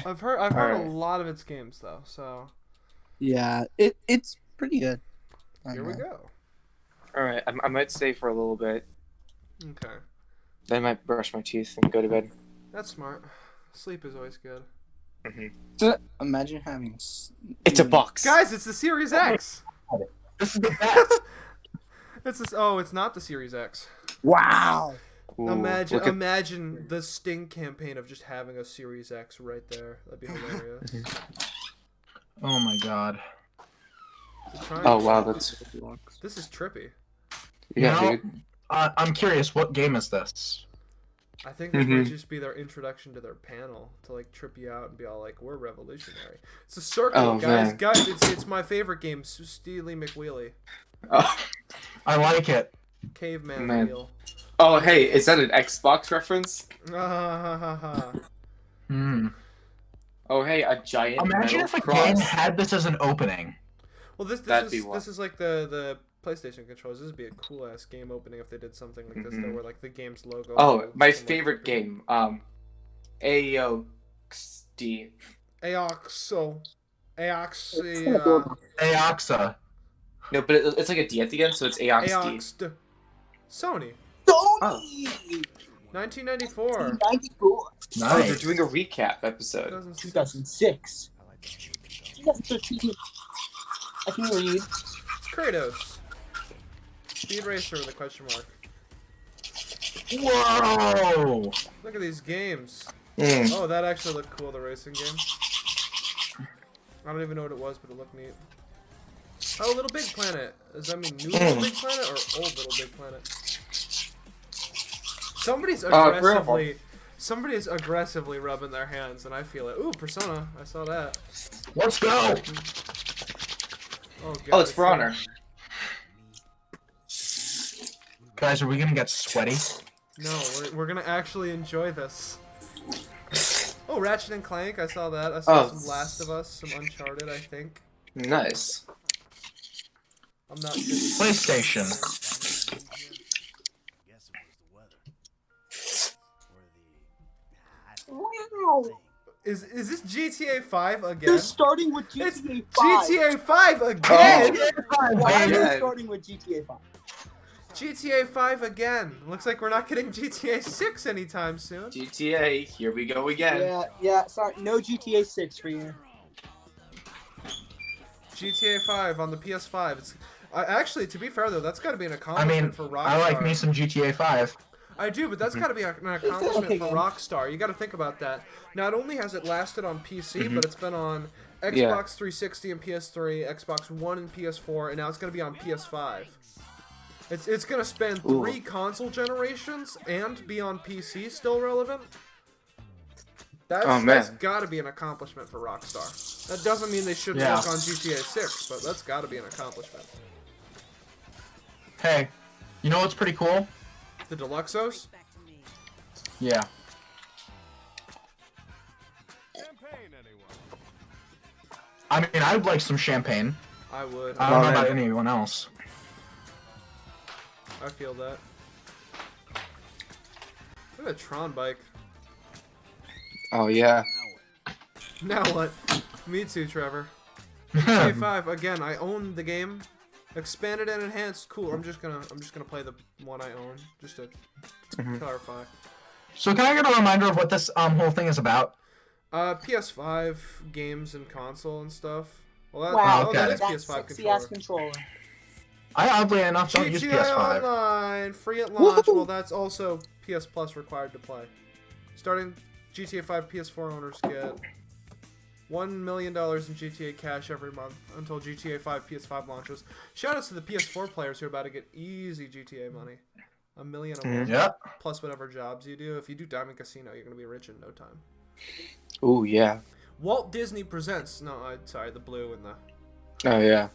I've heard a Alright. lot of its games though. So Yeah, it's pretty good. here we go. Alright, I might stay for a little bit. Okay, Then I might brush my teeth and go to bed. that's smart. Sleep is always good. Hmm. Imagine having. It's a box. Guys, it's the Series X. This is the best. It's not the Series X. Wow. Ooh, Imagine look at- imagine the Sting campaign of just having a Series X right there. That'd be hilarious. Oh my god. Oh wow, that's This is trippy. yeah, Now- dude. I'm curious, what game is this? I think this might just be their introduction to their panel to like trip you out and be all like, "We're revolutionary." It's a circle, Oh, guys. man. Guys, it's my favorite game, Steely McWheelie, Oh, I like it. Caveman Man. Wheel. oh, hey, is that an Xbox reference? Hmm. Oh, hey, a giant Imagine metal if a cross. game had this as an opening. Well, That'd be this is like the PlayStation controls. This would be a cool ass game opening if they did something like this, though, where like the game's logo. Oh, holds my some, like, favorite trippy- game. AOXD. Aoxo. Aoxy. Aoxa. No, but it's like a D at the end, so it's AOXD. Aoxd. Sony. Sony. 1994. 94. Oh, they're Nice. doing a recap episode. 2006. 2013. I can read. It's Kratos. Speed Racer with a question mark. Whoa! Look at these games. Mm. Oh, that actually looked cool, the racing game. I don't even know what it was, but it looked neat. Oh, Little Big Planet. Does that mean new Little Big Planet or old Little Big Planet? Somebody is aggressively rubbing their hands, and I feel it. Ooh, Persona. I saw that. Let's go! Oh, God. Oh, it's For Honor. Guys, are we gonna get sweaty? No, we're gonna actually enjoy this. Oh, Ratchet and Clank. I saw that. I saw Oh. some Last of Us, some Uncharted, I think. Nice. I'm not good. PlayStation. Wow. Is this GTA 5 They're again? starting with It's GTA 5. GTA 5 again! Why are Yeah. they starting with GTA 5? GTA 5 again. Looks like we're not getting GTA 6 anytime soon. GTA, here we go again. Yeah, sorry. No GTA 6 for you. GTA 5 on the PS5. It's actually, to be fair though, that's got to be an I accomplishment mean, for Rockstar. I like me some GTA 5. I do, but that's got to be an accomplishment okay for game. Rockstar. You got to think about that. Not only has it lasted on PC, but it's been on Xbox Yeah. 360 and PS3, Xbox One and PS4, and now it's going to be on PS5. It's going to span 3 console generations and be on PC still relevant. Oh, man. That's got to be an accomplishment for Rockstar. That doesn't mean they shouldn't Yeah. work on GTA 6, but that's got to be an accomplishment. Hey, you know what's pretty cool? The Deluxos? Yeah. I mean, I'd like some champagne. I would. I don't know Oh, about man. anyone else. I feel that. Look at a Tron bike. Oh yeah. Now what? Me too, Trevor. GTA 5 again. I own the game, expanded and enhanced. Cool. I'm just gonna play the one I own, just to clarify. So can I get a reminder of what this whole thing is about? PS5 games and console and stuff. Well, that, Wow, oh, that is that PS5 sexy ass controller. controller. I oddly enough don't use GTA PS5. Online, free at launch. Woohoo! Well, that's also PS Plus required to play. Starting GTA 5 PS4 owners get $1 million in GTA cash every month until GTA 5 PS5 launches. Shoutouts to the PS4 players who are about to get easy GTA money. $1 million a month, Yep. plus whatever jobs you do. If you do Diamond Casino, you're going to be rich in no time. Ooh yeah. Walt Disney presents... No, sorry, the blue and the... Oh yeah.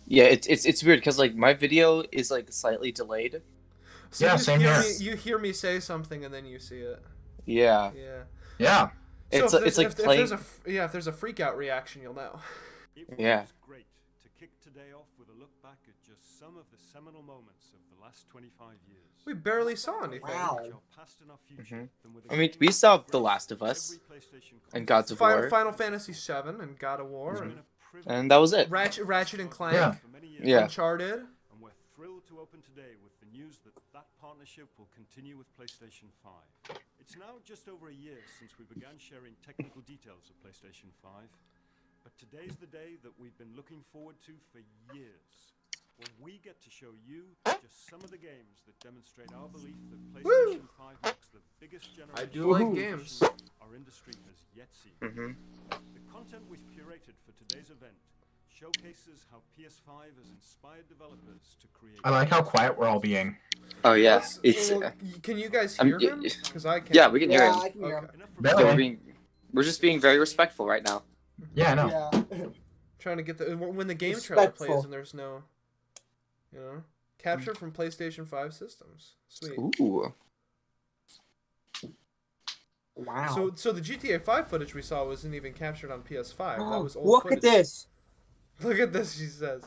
Yeah, it's weird because like my video is like slightly delayed. So Yeah, you just same hear here. me, you hear me say something and then you see it. Yeah. Yeah. Yeah. It's So if like there's- if playing. there's a freak out reaction, you'll know. Yeah. kick today off with a look back at just some of the seminal moments of the last 25 years. We barely saw anything. Wow. I mean, we saw The Last of Us and Gods of War, Final Fantasy VII and God of War and that was it. Ratchet and Clank, Yeah. Yeah. Uncharted. And we're thrilled to open today with the news that that partnership will continue with PlayStation 5. It's now just over a year since we began sharing technical details of PlayStation 5, but today's the day that we've been looking forward to for years, when we get to show you just some of the games that demonstrate our belief that PlayStation 5 marks the biggest generation I do like of games. our industry has yet seen. Mhm. The content we've curated for today's event showcases how PS5 has inspired developers to create. I like how quiet we're all being. Oh yeah, Let's- it's well, can you guys I'm- hear him? Because I can't. yeah, we can hear Yeah, him. I can hear him. Enough from Barely. So we're just being very respectful right now. Yeah, I know. Yeah. Trying to get the when the game trailer plays Respectful. and there's no, capture from PlayStation 5 systems. Sweet. Ooh. Wow. So the GTA 5 footage we saw wasn't even captured on PS5. That was old Look footage. at this. Look at this, she says.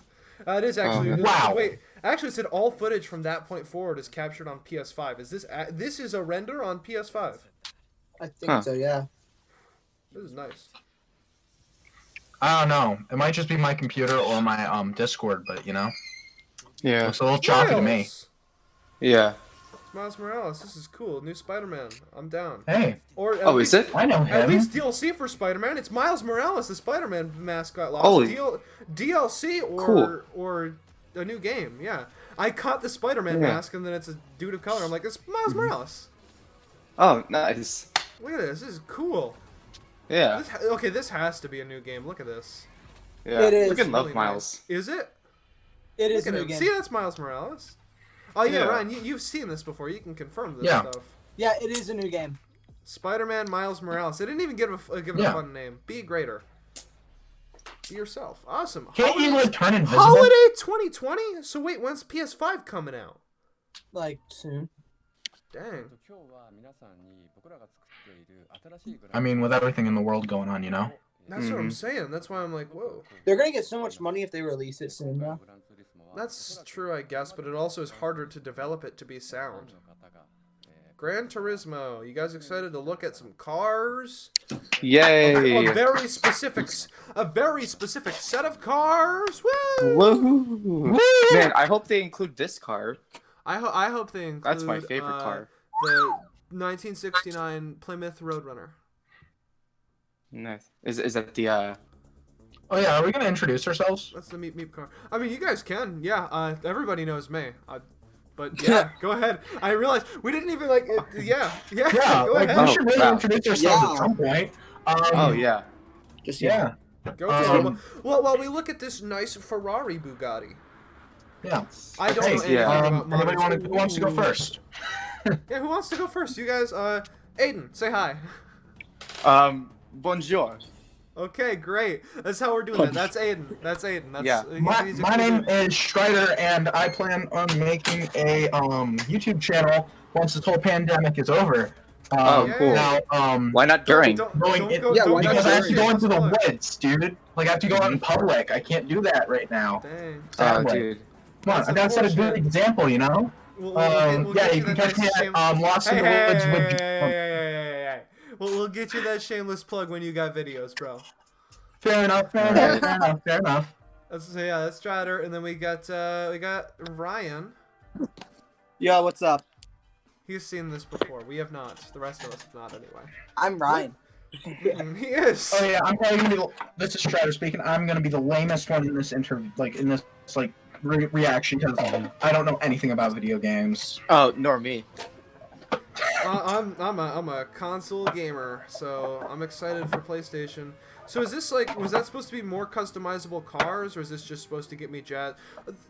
It is actually. Wow. Wait, actually, it said all footage from that point forward is captured on PS5. Is this this is a render on PS5? I think Huh. so, yeah. This is nice. I don't know. It might just be my computer or my Discord, but you know, Yeah. it's a little choppy to me. Miles! Yeah. It's Miles Morales. This is cool. New Spider-Man. I'm down. Hey, Or at Oh, least, is it? I know At him. least DLC for Spider-Man. It's Miles Morales, the Spider-Man mascot. Lost. Holy- DLC or Cool. or a new game. Yeah, I caught the Spider-Man Yeah. mask, and then it's a dude of color. I'm like, it's Miles Morales. Oh, nice. Look at this. This is cool. Yeah. Okay, this has to be a new game. Look at this. Yeah. It is Look at Love Really Miles. nice. Is it? It Look is a at new him. game. See, that's Miles Morales. Oh yeah, Yeah. Ryan, you've seen this before. You can confirm this Yeah. stuff. Yeah, it is a new game. Spider-Man Miles Morales. They didn't even give it a Yeah. fun name. Be greater. Be yourself. Awesome. Can't you like turn invisible? Holiday 2020? So wait, when's PS5 coming out? Like, soon. Dang. I mean, with everything in the world going on, you know. That's what I'm saying. That's why I'm like, whoa. They're gonna get so much money if they release it soon, though. That's true, I guess, but it also is harder to develop it to be sound. Gran Turismo. You guys excited to look at some cars? Yay. A very specific set of cars. Woo! Woohoo. Man, I hope they include this car. I hope they include. That's my favorite car. The 1969 Plymouth Roadrunner. Nice. Is that the Oh yeah, are we gonna introduce ourselves? That's the Meep Meep car. I mean, you guys can. Yeah. Everybody knows me. But yeah, go ahead. I realized we didn't even like. Yeah. Yeah, Go like ahead. we should really wow. introduce ourselves Yeah. at some point. Oh yeah. Just Yeah, Go for it. Um, Well, while we look at this nice Ferrari Bugatti. yeah. I don't Hey, know anything yeah. about Anybody modern. who wants to go first? Yeah, who wants to go first? You guys. Aiden, say hi. Bonjour. Okay, great. That's how we're doing it. That's Aiden. That's Yeah. he's a My cool name dude. is Strider, and I plan on making a YouTube channel once this whole pandemic is over. Oh, cool. Now, Why not during? going in, Yeah, why not because I have to during? go into the woods, dude. Like I have to go out in public. I can't do that right now. Dang. Oh, Sadly. dude. Come on, That's I gotta set a good unfortunate. example, you know. We'll Yeah, get you can that catch me shame- at Lost in the Woods with. Hey. We'll get you that shameless plug when you got videos, bro. Fair enough. Fair enough. That's Strider, and then we got Ryan. Yo, what's up? He's seen this before. We have not. The rest of us have not, anyway. I'm Ryan. He is. Oh yeah, I'm probably gonna be. This is Strider speaking. I'm gonna be the lamest one in this interview, like in this reaction, because I don't know anything about video games. Oh, nor me. I'm a console gamer, so I'm excited for PlayStation. So is this like, was that supposed to be more customizable cars, or is this just supposed to get me jazzed?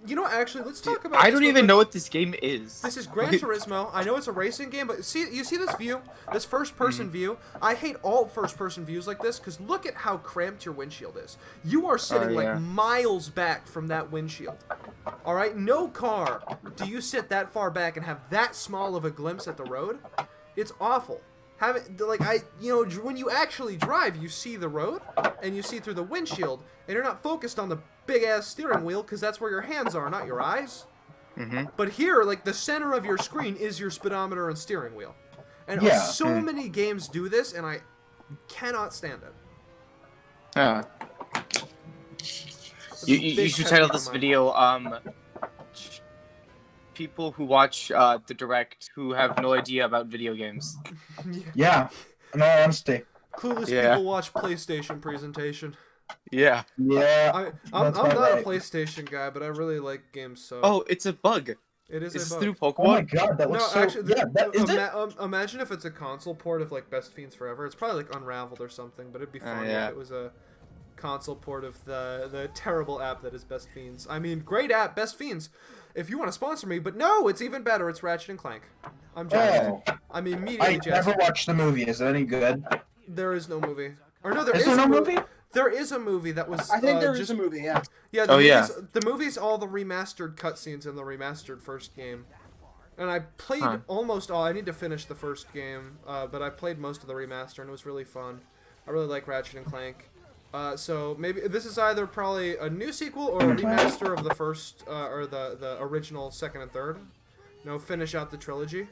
You know, actually, let's talk about. I this don't real even quick. know what this game is. This is Gran Turismo. I know it's a racing game, but you see this view, this first-person view. I hate all first-person views like this because look at how cramped your windshield is. You are sitting yeah. like miles back from that windshield. All right, no car do you sit that far back and have that small of a glimpse at the road. It's awful. when you actually drive, you see the road and you see through the windshield, and you're not focused on the big ass steering wheel because that's where your hands are, not your eyes. Mm-hmm. But here, like, the center of your screen is your speedometer and steering wheel. And Yeah. so many games do this, and I cannot stand it. It's a You big should pet title peeve this of mine. video people who watch the direct who have no idea about video games. Yeah. In all honesty. Clueless Yeah. people watch PlayStation presentation. Yeah. Yeah. I'm That's not about a right. PlayStation guy, but I really like games, so... Oh, it's a bug. it is Is a this bug. through Oh my Pokemon? god, that No, looks so... actually, yeah, that is it. imagine if it's a console port of, like, Best Fiends Forever. It's probably, like, Unraveled or something, but it'd be funny yeah. if it was a console port of the terrible app that is Best Fiends. I mean, great app, Best Fiends, if you want to sponsor me, but no, it's even better. It's Ratchet and Clank. I'm jazzed. Oh, I'm immediately I jazzed. never watched the movie. Is it any good? There is no movie. Or no, there Is is there a no movie. movie? There is a movie that was I think there is just a movie. Yeah. Yeah, Oh, yeah. The movie's all the remastered cutscenes in the remastered first game. And I played almost all. I need to finish the first game, but I played most of the remaster, and it was really fun. I really like Ratchet and Clank. So maybe this is either probably a new sequel or a remaster of the first, or the original second and third. Finish out the trilogy.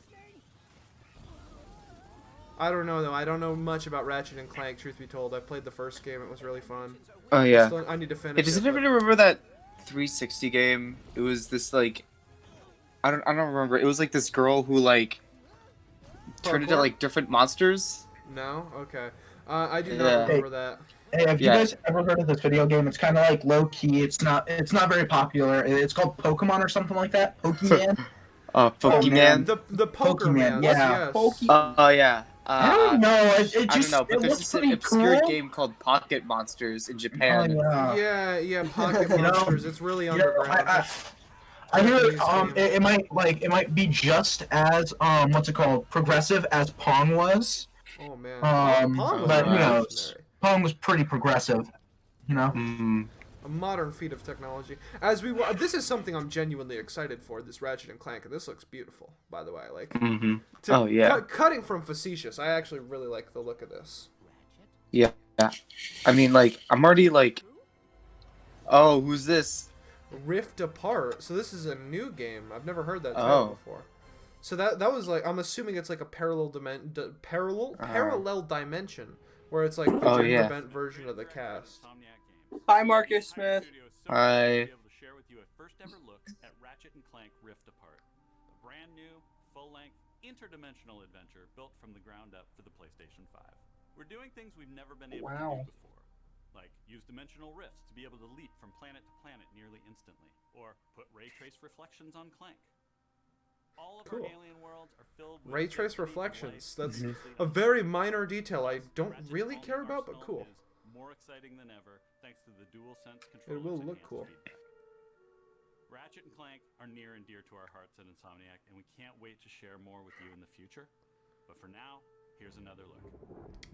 I don't know, though. I don't know much about Ratchet and Clank, truth be told. I played the first game. It was really fun. Oh yeah. I need to finish Hey, does it. anybody remember that 360 game? It was this like, I don't remember. It was like this girl who like turned into Parkour? like different monsters. No? Okay. I do Yeah. not remember that. Hey, have you Yeah. guys ever heard of this video game? It's kind of like low key. It's not very popular. It's called Pokemon or something like that. Pokemon. Pokemon. The Poker Pokemon, Man. yeah. Yes. Oh yeah. I don't know. It I just don't know, but it there's looks this pretty obscure cool. game called Pocket Monsters in Oh, Japan. yeah. Yeah, Pocket You know, Monsters. It's really You know, underground. I hear Japanese game. it might be just as what's it called, progressive as Pong was. Oh man. Um, Pong was but who knows? revolutionary. Pong was pretty progressive, you know. Mm. A modern feat of technology. This is something I'm genuinely excited for. This Ratchet and Clank, and this looks beautiful, by the way. Like, Mm-hmm. Oh yeah. Cutting from facetious, I actually really like the look of this. Yeah. I mean, like, I'm already like, oh, who's this? Rift Apart. So this is a new game. I've never heard that Oh. title before. So that was like, I'm assuming it's like a parallel dimension where it's like the Oh, gender yeah. bent version of the cast. Hi, Marcus Smith. Hi. Be able to share with you a first ever look at Ratchet and Clank Rift Apart, a brand new, full-length, interdimensional adventure built from the ground up for the PlayStation 5. We're doing things we've never been able to do before, like use dimensional rifts to be able to leap from planet to planet nearly instantly, or put ray trace reflections on Clank. All of Cool. our alien worlds are filled with Ray trace density, reflections. light, That's and a very minor detail I don't really care about, but cool. More exciting than ever, thanks to the DualSense controllers. It will and look enhanced cool. feedback. Ratchet and Clank are near and dear to our hearts at Insomniac, and we can't wait to share more with you in the future. But for now, here's another look.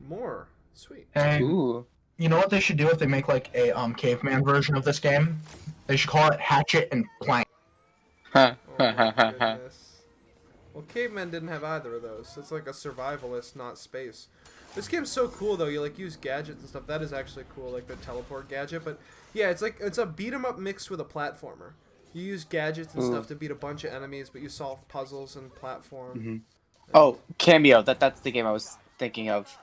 More. Sweet. Hey, Ooh. you know what they should do if they make like a caveman version of this game? They should call it Hatchet and Clank. Ha Oh ha ha my ha ha. goodness. Well, Cavemen didn't have either of those. It's like a survivalist, not space. This game's so cool though. You like use gadgets and stuff. That is actually cool, like the teleport gadget. But yeah, it's a beat 'em up mixed with a platformer. You use gadgets and stuff to beat a bunch of enemies, but you solve puzzles and platform. Oh, Cameo. That's the game I was thinking of.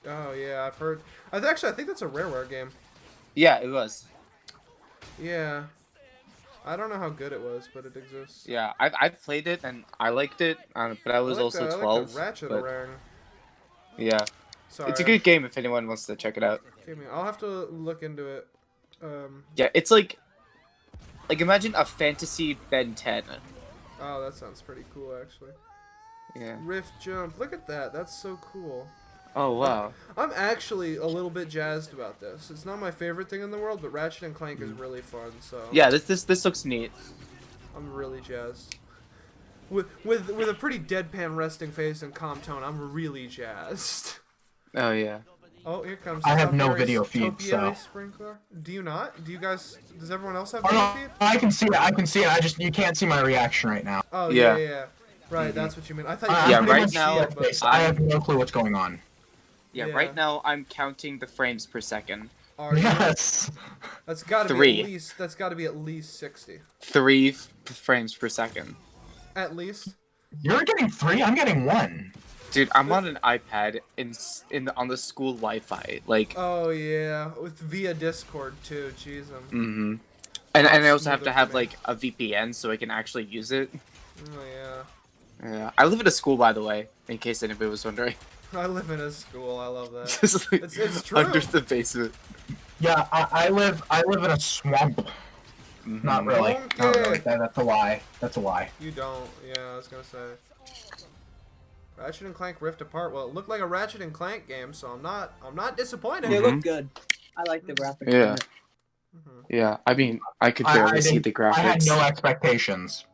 Oh yeah, I've heard. I think that's a Rareware game. Yeah, it was. Yeah. I don't know how good it was, but it exists. Yeah, I've played it and I liked it, but I was I like also the, 12. I like the Ratchet but, Rare. yeah, Sorry. it's a good game if anyone wants to check it out. I'll have to look into it. Yeah, it's like imagine a fantasy Ben 10. Oh, that sounds pretty cool, actually. Yeah. Rift Jump. Look at that. That's so cool. Oh wow. I'm actually a little bit jazzed about this. It's not my favorite thing in the world, but Ratchet and Clank is really fun, so Yeah, this looks neat. I'm really jazzed. With a pretty deadpan resting face and calm tone, I'm really jazzed. Oh yeah. Oh, here comes I have no Topiary's video feed, Topiary so. Sprinkler. Do you not? Do you guys? Does everyone else have Oh, video no, feed? I can see it. I can see it. You can't see my reaction right now. Oh Yeah. yeah. Right, Mhm. that's what you mean. I thought I you Yeah, meant right pretty now, much see it, but I have no clue what's going on. Yeah, Yeah. right now I'm counting the frames per second. Are you? Yes. That's got to be Three. at least. That's got to be at least 60. 3 frames per second. At least. You're getting 3. I'm getting 1. Dude, I'm on an iPad on the school Wi-Fi. Like, Oh yeah, with via Discord too. Jeez, mm-hmm. And I also have smoother to for have me. like a VPN so I can actually use it. Oh yeah. Yeah, I live at a school, by the way, in case anybody was wondering. I live in a school. I love that. Just like It's true. under the basement. Yeah, I live in a swamp. Mhm. Not really. Okay. Not really. That's a lie. That's a lie. You don't. Yeah, I was gonna say. Ratchet and Clank Rift Apart. Well, it looked like a Ratchet and Clank game, so I'm not disappointed. They Mhm. look good. I like the graphics. Yeah. on it. Mhm. Yeah, I mean, I could I barely see didn't- the graphics. I had no expectations.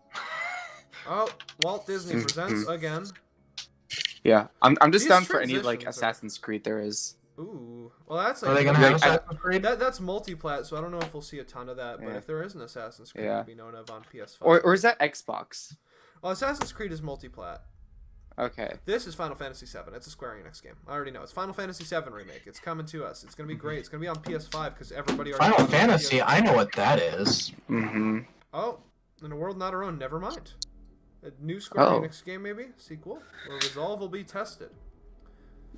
Oh, Walt Disney presents again. Yeah, I'm just These down for any like transitions are- Assassin's Creed there is. Ooh. Well, that's Are like. they gonna have Like, I- Assassin's Creed? That's multiplat, so I don't know if we'll see a ton of that. But Yeah. if there is an Assassin's Creed Yeah. to be known of on PS5, Or is that Xbox? well, Assassin's Creed is multiplat. Okay. This is Final Fantasy VII. It's a Square Enix game. I already know. It's Final Fantasy VII remake. It's coming to us. It's gonna be great. It's gonna be on PS5 because everybody already. Final bought it on Fantasy. PS5. I know what that is. Mm-hmm. Oh, in a world not our own. Never mind. A new Square Oh. Enix game, maybe sequel, where resolve will be tested.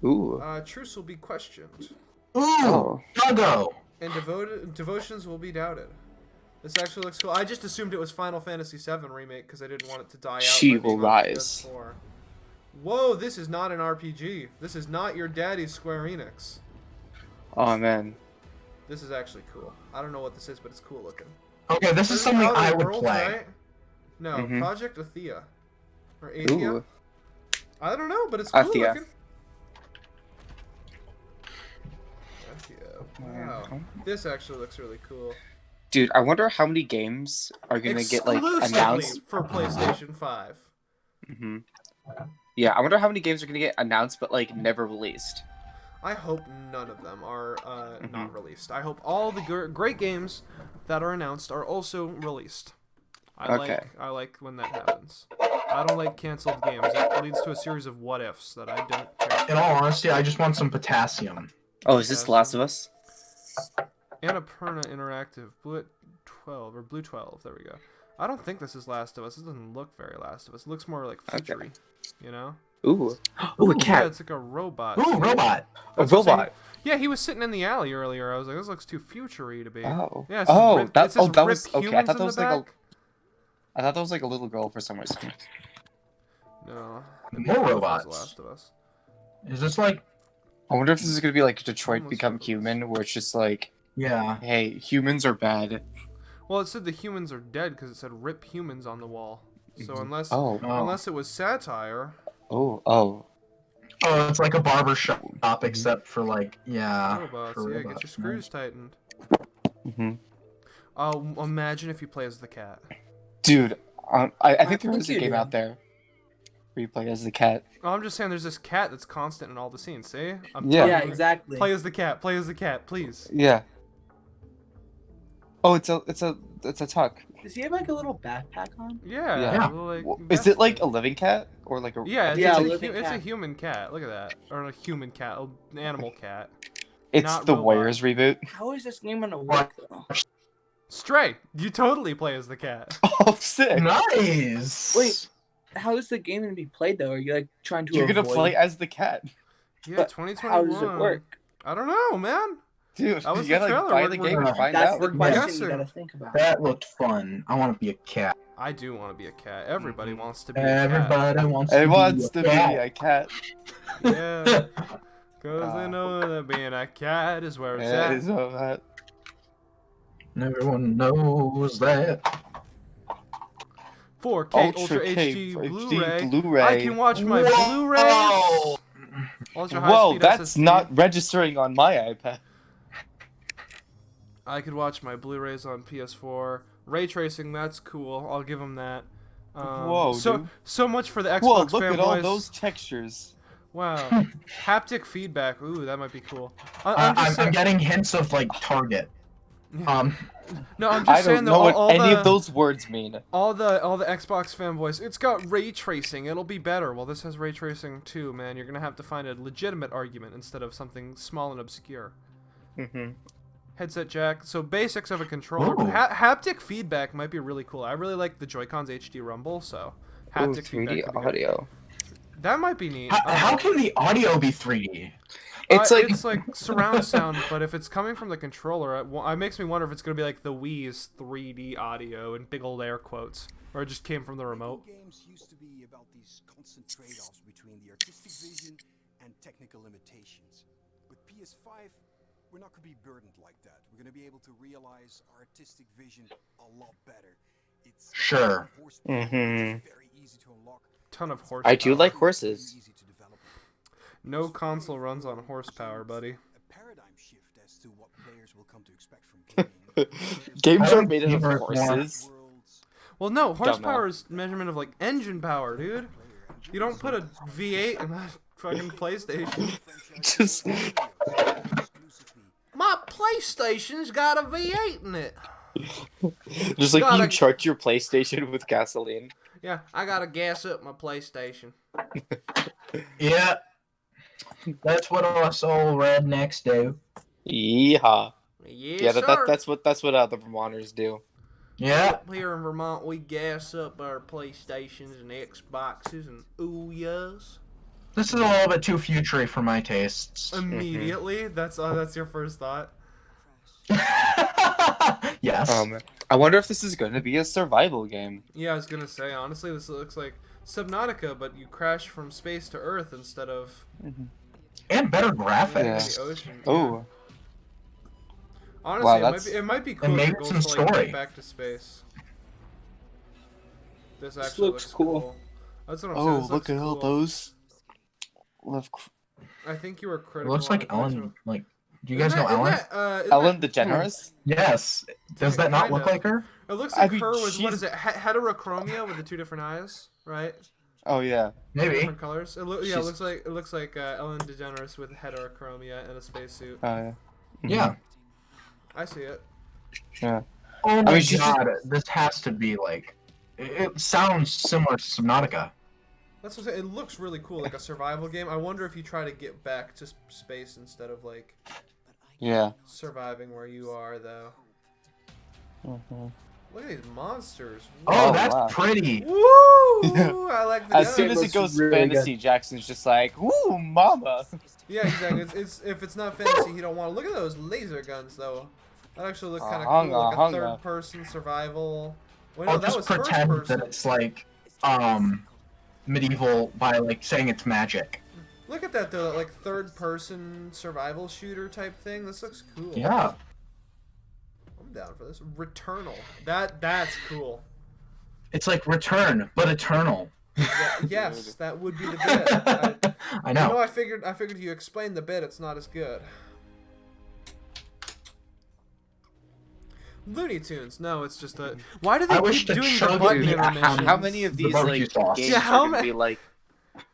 Ooh. Truce will be questioned, Ooh, Oh. Doggo. and devotions will be doubted. This actually looks cool. I just assumed it was Final Fantasy VII remake because I didn't want it to die out. She by being will on rise. PS4. Whoa, this is not an RPG. This is not your daddy's Square Enix. Oh man. This is actually cool. I don't know what this is, but it's cool looking. Okay, this is something Outer I would Worlds, play. right? No, Mhm. Project Athea. Or Athea? Ooh. I don't know, but it's cool Athea. looking. Athea. Wow. This actually looks really cool. Dude, I wonder how many games are gonna get like Exclusively announced. for PlayStation 5. Hmm. Yeah, I wonder how many games are gonna get announced but like never released. I hope none of them are Mm-hmm. not released. I hope all the great games that are announced are also released. Okay. I like when that happens. I don't like canceled games. It leads to a series of what ifs that I don't care. In all honesty, I just want some potassium. Oh, is this The Last of Us? Annapurna Interactive, Blue 12 or Blue 12. There we go. I don't think this is Last of Us. It doesn't look very Last of Us. It looks more like Okay. futury, you know? Ooh. Ooh, a Yeah, cat. it's like a robot. Ooh, robot. A That's what I'm saying. robot. Yeah, he was sitting in the alley earlier. I was like, this looks too futury to be. Oh. Yeah, it says Oh, rip, that- it says oh, that rip was- okay, I humans thought in that was the like a- back. I thought that was like a little girl for some reason. No. More robots. Last of Us. Is this like? I wonder if this is gonna be like Detroit Almost Become like this. Human, where it's just like, Yeah. hey, humans are bad. Well, it said the humans are dead because it said rip humans on the wall. So unless Oh. unless it was satire, Oh. Oh, it's like a barber shop, except for like, yeah. robots. for Yeah, get robots, your screws tightened. Hmm. Imagine if you play as the cat. Dude, I think there What is a you game do? out there where you play as the cat. Oh, I'm just saying, there's this cat that's constant in all the scenes. See? I'm Yeah. telling Yeah, you. exactly. Play as the cat. Play as the cat, please. Yeah. Oh, it's a tuck. Does he have like a little backpack on? Yeah. Yeah. Like, Is it like a vest. living cat or like a? Yeah, it's, Yeah, it's, a a, living it's a cat. human cat. Look at that. Or a human cat. An animal cat. It's not the robot. Warriors reboot. How is this game gonna work though? Stray. You totally play as the cat. Oh, sick! Nice. Wait. How is the game gonna be played though? Are you like trying to? You're gonna avoid- play as the cat, Yeah, But 2021. How does it work? I don't know, man. dude. That was You the gotta trailer. buy We're- the we're- game and find That's out. the We're question guessing. you gotta think about. That looked fun. I want to be a cat. I do want to be a cat. Everybody wants to be Everybody wants It to wants be to a be cat. a cat. a cat. Yeah. Because they know that being a cat is where it's Yeah, at. it's all that. Everyone knows that. 4K Ultra HD Blu-ray. Blu-ray. I can watch my Whoa! Blu-rays. Ultra high Whoa, speed that's SSD. not registering on my iPad. I could watch my Blu-rays on PS4. Ray tracing, that's cool. I'll give them that. Whoa, so dude. so much for the Xbox Whoa, look fanboys. at all those textures. Wow. Haptic feedback. Ooh, that might be cool. I'm just I'm saying, getting hints of like Target. No, I'm I just saying don't though, know what all any the of those words mean. all the Xbox fanboys, it's got ray tracing, it'll be better. Well, this has ray tracing too, man. You're gonna have to find a legitimate argument instead of something small and obscure. Mm-hmm. Headset jack. So basics of a controller, but Ooh. haptic feedback might be really cool. I really like the Joy-Cons HD rumble, so Ooh, haptic 3D feedback would be good. audio. That might be neat. How can the audio be 3D? It's like it's like surround sound, but if it's coming from the controller, it makes me wonder if it's gonna be like the Wii's 3D audio in big old air quotes, or it just came from the remote. Games used to be about these constant trade-offs between the artistic vision and technical limitations. With PS5, we're not going to be burdened like that. We're going to be able to realize our artistic vision a lot better. It's Sure. Mhm. very easy to unlock. Ton of horsepower. I do like horses. Easy to develop. No console runs on horsepower, buddy. A paradigm shift as to what players will come to expect from gaming. Games I are don't made out of favor it more. horses. Worlds, Well, no, horsepower Dumbass. is measurement of like engine power, dude. You don't put a V8 in a fucking PlayStation. Just My PlayStation's got a V8 in it. Just like God, you I- charge your PlayStation with gasoline. Yeah, I gotta gas up my PlayStation. Yeah. That's what us old rednecks do. Yeehaw. Yes, Yeah, sir. that's what the Vermonters do. Yeah. Up here in Vermont, we gas up our PlayStations and Xboxes and Ouya's. This is a little bit too futury for my tastes. Immediately? That's your first thought? Yes. I wonder if this is going to be a survival game. Yeah, I was gonna say, honestly, this looks like Subnautica, but you crash from space to Earth instead of And better in graphics. the ocean. Oh, Honestly, Wow, it that's- might be cool And if maybe it goes some to, like, story. get back to space. This actually This looks cool. That's what I'm saying. oh, This look looks at all cool. those. I think you were It critical. looks on like the Ellen. picture. Like, do you guys know Ellen? Ellen DeGeneres? Yes. Does that not look Kinda. like her? It looks I like mean, her with, what she's- is it, heterochromia with the two different eyes, right? Oh yeah. Maybe. Different colors. It She's- looks like Ellen DeGeneres with heterochromia and a spacesuit. Oh yeah. Yeah. I see it. Yeah. Oh my mean, she's just- god. This has to be like. It sounds similar to Subnautica. That's what I'm saying. It looks really cool, like a survival game. I wonder if you try to get back to space instead of like Yeah. surviving where you are, though. Mhm. Look at these monsters. Oh, Oh, that's wow. pretty. Woo! I like the As gun. soon as it looks goes really fantasy, Jackson's just like, "Ooh, mama." Yeah, exactly. It's if it's not fantasy, you don't want to. Look at those laser guns, though. That actually look kind of cool, like a Hunga. third-person survival. Wait, no, I'll that just was pretend first-person. that it's like medieval by like saying it's magic. Look at that though, like third-person survival shooter type thing. This looks cool. Yeah. I'm down for this. Returnal. That's cool. It's like Return, but eternal. Yeah, yes, that would be the bit. I You know. know, I figured if you explain the bit, it's not as good. Looney Tunes. No, it's just a. Why do they I wish keep to doing the chug button the intermissions? How many of The these barbecue like sauce. games Yeah, how are gonna many- be like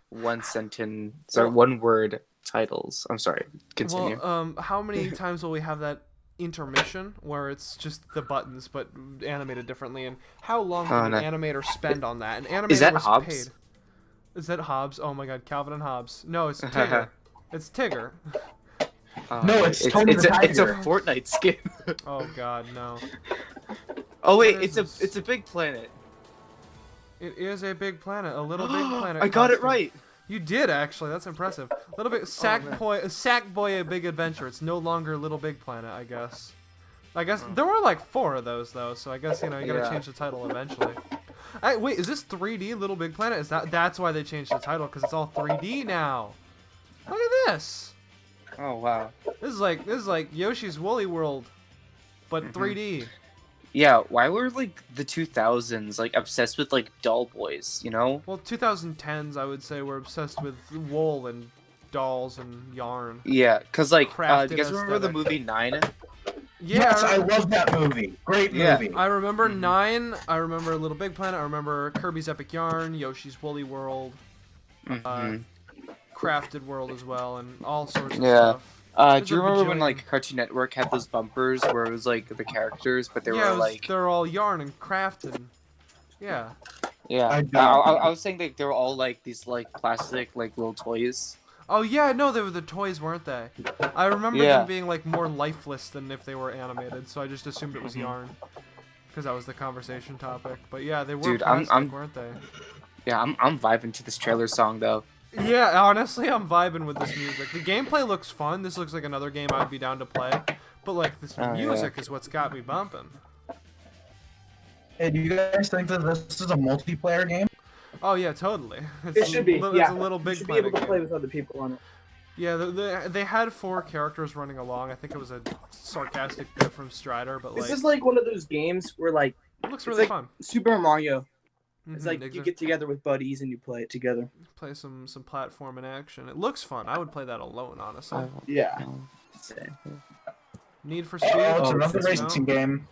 one sentence or one word titles? I'm sorry. Continue. Well, how many times will we have that intermission where it's just the buttons but animated differently? And how long did Oh, an no. animator spend on that? An animator Is that was Hobbs? paid. Is that Hobbs? Oh my God, Calvin and Hobbes. No, it's Tigger. It's Tigger. No, it's Tony the it's a Tiger. Fortnite skin. Oh God, no. Oh wait, What is this? it's a big planet. It is a big planet, a little big planet. I got it costume. right. You did actually. That's impressive. Little big Sackboy, a Big Adventure. It's no longer Little Big Planet, I guess. There were like 4 of those though, so I guess you gotta Yeah. change the title eventually. Wait, is this 3D Little Big Planet? That's why they changed the title, because it's all 3D now. Look at this. Oh wow. This is like Yoshi's Woolly World, but Mm-hmm. 3D. Yeah, why were like the 2000s like obsessed with like doll boys? You know? Well, 2010s I would say were obsessed with wool and dolls and yarn. Yeah, cause like, Crafted do you guys remember the aesthetic. movie 9? Yeah, Yes, I love that movie. Great Yeah. movie. I remember 9. I remember Little Big Planet. I remember Kirby's Epic Yarn, Yoshi's Woolly World, Mhm. Crafted World as well, and all sorts of Yeah. stuff. There's Do you a remember when bajillion. like Cartoon Network had those bumpers where it was like the characters, but they yeah, were like, they're all yarn and craft and yeah. yeah. I I, don't. I was saying that they were all like these like plastic like little toys. Oh yeah, no, they were the toys, weren't they? I remember Yeah. them being like more lifeless than if they were animated, so I just assumed it was yarn, because that was the conversation topic. But yeah, they were Dude, I'm- plastic, weren't they? Yeah, I'm vibing to this trailer song though. Yeah, honestly, I'm vibing with this music. The gameplay looks fun. This looks like another game I'd be down to play. But like this Oh, yeah. music is what's got me bumping. Hey, do you guys think that this is a multiplayer game? Oh yeah, totally. It's It should be. It's Yeah. a little You big should be able to game. play with other people on it. Yeah, they had 4 characters running along. I think it was a sarcastic bit from Strider, but This like is like one of those games where like it looks it's really like fun. Super Mario. It's Mhm, like you exactly. get together with buddies and you play it together. Play some platform in action. It looks fun. I would play that alone, honestly. Yeah. Need for Speed. Oh, it's Oh, another no? racing game.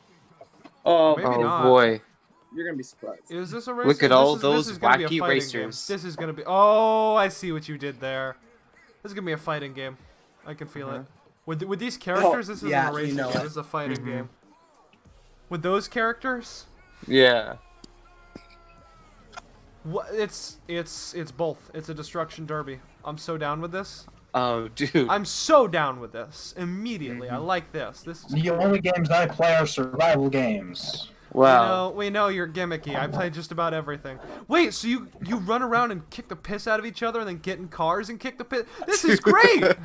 Oh, Maybe Oh not. boy. you're gonna be surprised. Is this a race? Look at This all is- those this is gonna be a wacky fighting racers. Game. This is gonna be. Oh, I see what you did there. This is gonna be a fighting game. I can feel it. With these characters, this isn't yeah, a racing you know game. it. This is a fighting game. With those characters, Yeah. what? It's both. It's a destruction derby. I'm so down with this. Oh, dude. I'm so down with this. Immediately, I like this. This is. The only games I play are survival games. Wow. We know you're gimmicky. I play just about everything. Wait, so you run around and kick the piss out of each other and then get in cars and kick the piss? This is great! Look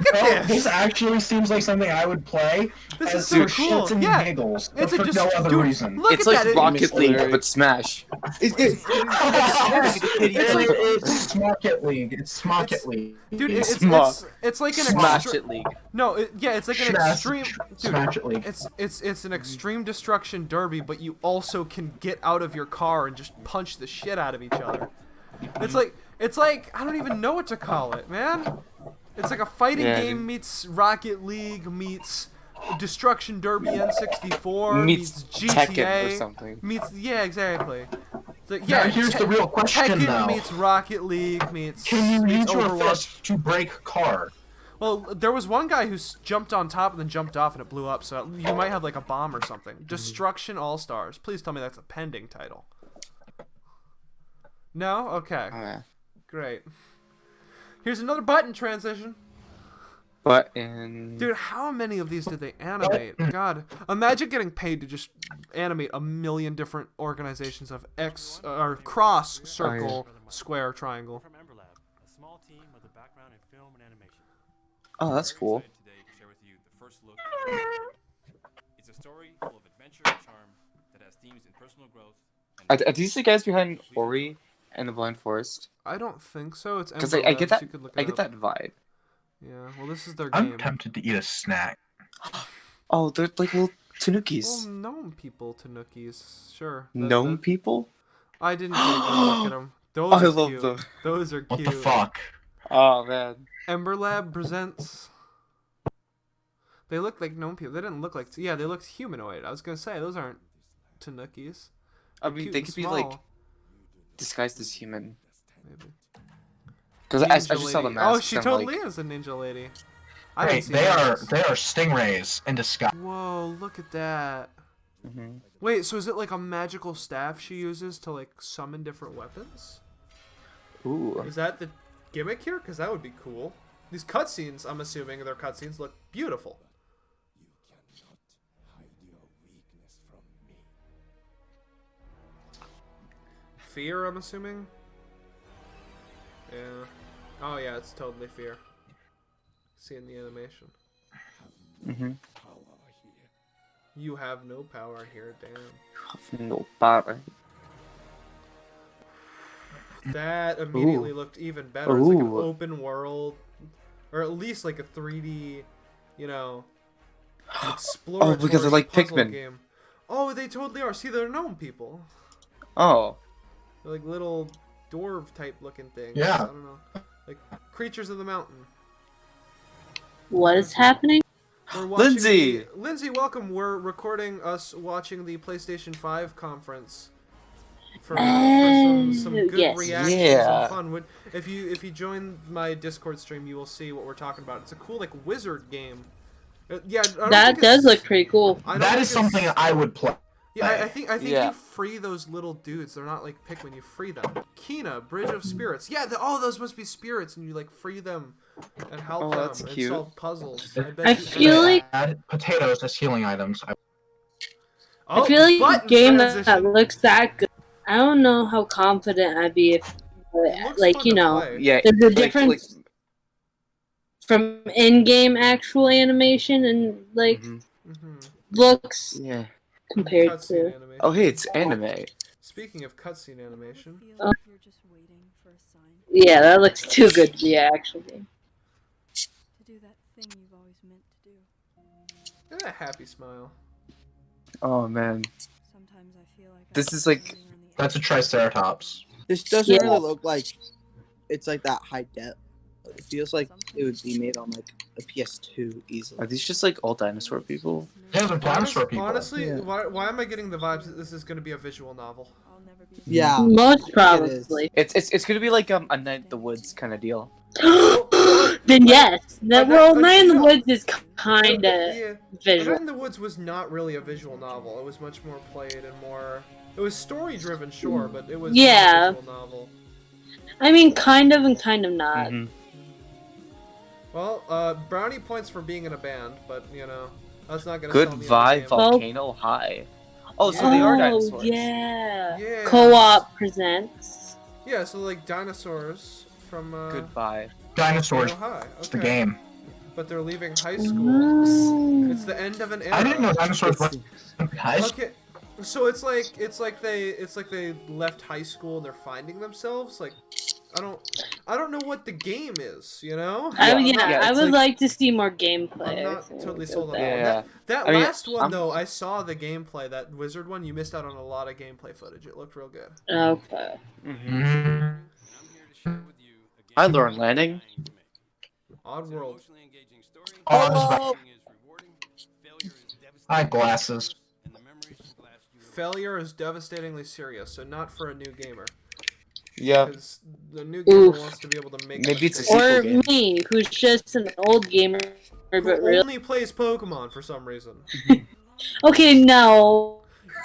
at Well, this this! actually seems like something I would play. This as is so for cool. shits and Yeah. giggles, but It's a for just no other dude, reason. Look It's at like that. Rocket League, Hilarious. but Smash. It's Smocket League. It's Smocket League. Dude, It's smart. it's like an Smash extre- it league. No, it's like an Smash- extreme. Dude, Smash it League. it's an extreme destruction derby, but you also can get out of your car and just punch the shit out of each other. It's like I don't even know what to call it, man. It's like a fighting Yeah, game dude. meets Rocket League meets Destruction Derby N64 Meets meets Tekken GTA or something. meets exactly. It's like, Now, here's the real question, Tekken though. meets Rocket League meets Can you meets use your Overwatch. fist to break car? Well, there was one guy who jumped on top and then jumped off and it blew up, so you might have like a bomb or something. Destruction All Stars. Please tell me that's a pending title. No? Okay. Oh, yeah. Great. Here's another button transition. But in Dude, how many of these did they animate? God. Imagine getting paid to just animate a million different organizations of X or cross, circle, square, triangle. From Emberlab, a small team with a background in film and animation. Oh, that's Very cool. excited today to share with you the first look at it's a story full of adventure and charm that has themes in personal growth and Are these the guys behind Ori and the Blind Forest? I don't think so. It's Because Ember I get Labs, that. you could look I it get up. that vibe. Yeah, well, this is their I'm game. tempted to eat a snack. Oh, they're like little Well, tanukis. gnome people, Tanukis, sure. Gnome people? I didn't take a look at them. Those I are love cute. them. Those are What cute. the fuck? Oh man. Ember Lab presents. They look like gnome people. They didn't look like. Yeah, they looked humanoid. I was gonna say those aren't Tanukis. I They're mean, cute they and could be small, like disguised as human. maybe. Because I Ninja just saw the lady. mask. Oh, she I'm totally like, is a ninja lady. I Hey, haven't seen they are those. stingrays in disguise. Whoa, look at that. mhm. Wait, so is it like a magical staff she uses to like summon different weapons? Ooh. Is that the gimmick here? Because that would be cool. These cutscenes, I'm assuming their cutscenes look beautiful. Fear, I'm assuming? Yeah. Oh yeah, it's totally fear. Seeing the animation. Mhm. You have no power here, damn. No power. That immediately Ooh. looked even better. It's like an Ooh. open world, or at least like a 3D, you know, exploratory because they're like puzzle Pikmin. game. Oh, they totally are. See, they're gnome people. Oh. They're like little dwarf type looking things. Yeah. I don't know, like creatures of the mountain. What is happening? We're watching Lindsay! Lindsay, welcome. We're recording us watching the PlayStation 5 conference. for some good yes. reactions Yeah. and fun. If you join my Discord stream, you will see what we're talking about. It's a cool like wizard game. Yeah, I don't That think does it's- look pretty cool. I don't That think is something it's- I would play. Yeah, I think Yeah. you free those little dudes. They're not like Pikmin. You free them. Kina, Bridge of Spirits. Yeah, those must be spirits, and you like free them and help Oh, them that's and cute. solve puzzles. I feel like Add potatoes as healing items. I feel like a button game that transition. looks that good. I don't know how confident I'd be if, It looks like fun you to know, play. Yeah. there's a like- difference from in-game actual animation and like Mhm. looks Yeah. compared Cutscene to. animation. Oh, hey, it's anime. Speaking of cutscene animation, Oh. Yeah, that looks too good to be actually. To do that thing you've always meant to do. look at that happy smile. Oh man. Sometimes I feel like This is like- That's a Triceratops. This doesn't Yeah. really look like it's like that high depth. It feels like it would be made on like a PS2 easily. Are these just like all dinosaur people? Yeah, they're dinosaur people. Honestly, Yeah. why am I getting the vibes that this is going to be a visual novel? Yeah. Most It probably. It's gonna be like a Night in the Woods kind of deal. Then yes, well, Night in the no. Woods is kind of Yeah, visual. Night in the Woods was not really a visual novel. It was much more played and more. It was story driven, sure, but it was Yeah. a visual novel. I mean, kind of and kind of not. Mhm. Well, brownie points for being in a band, but you know that's not gonna. Good sell me on the vibe, game. Volcano High. Oh, so they are dinosaurs. Yeah. Yeah. Co-op presents. Yeah, so like dinosaurs from Goodbye. Dinosaurs. Volcano High. It's the Okay. game. But they're leaving high school. Oh. It's the end of an era. I didn't know dinosaurs were guys. Okay, so it's like they left high school and they're finding themselves. Like, I don't know what the game is. You know? I, Yeah, yeah, yeah, I it's would like- like to see more gameplay. I'm I not think, totally of sold on that. that one. Yeah. That I mean, last one I'm- though, I saw the gameplay. That wizard one, you missed out on a lot of gameplay footage. It looked real good. Okay. Mhm. Mm, Hi, Landing. Oddworld. Oh, Hi, glasses. Failure is devastatingly serious, so not for a new gamer. Yeah. Because the new gamer Oof. wants to be able to make. Maybe it's a mistakes. sequel Or game. me, who's just an old gamer, Who but really. only plays Pokemon for some reason. Okay, no.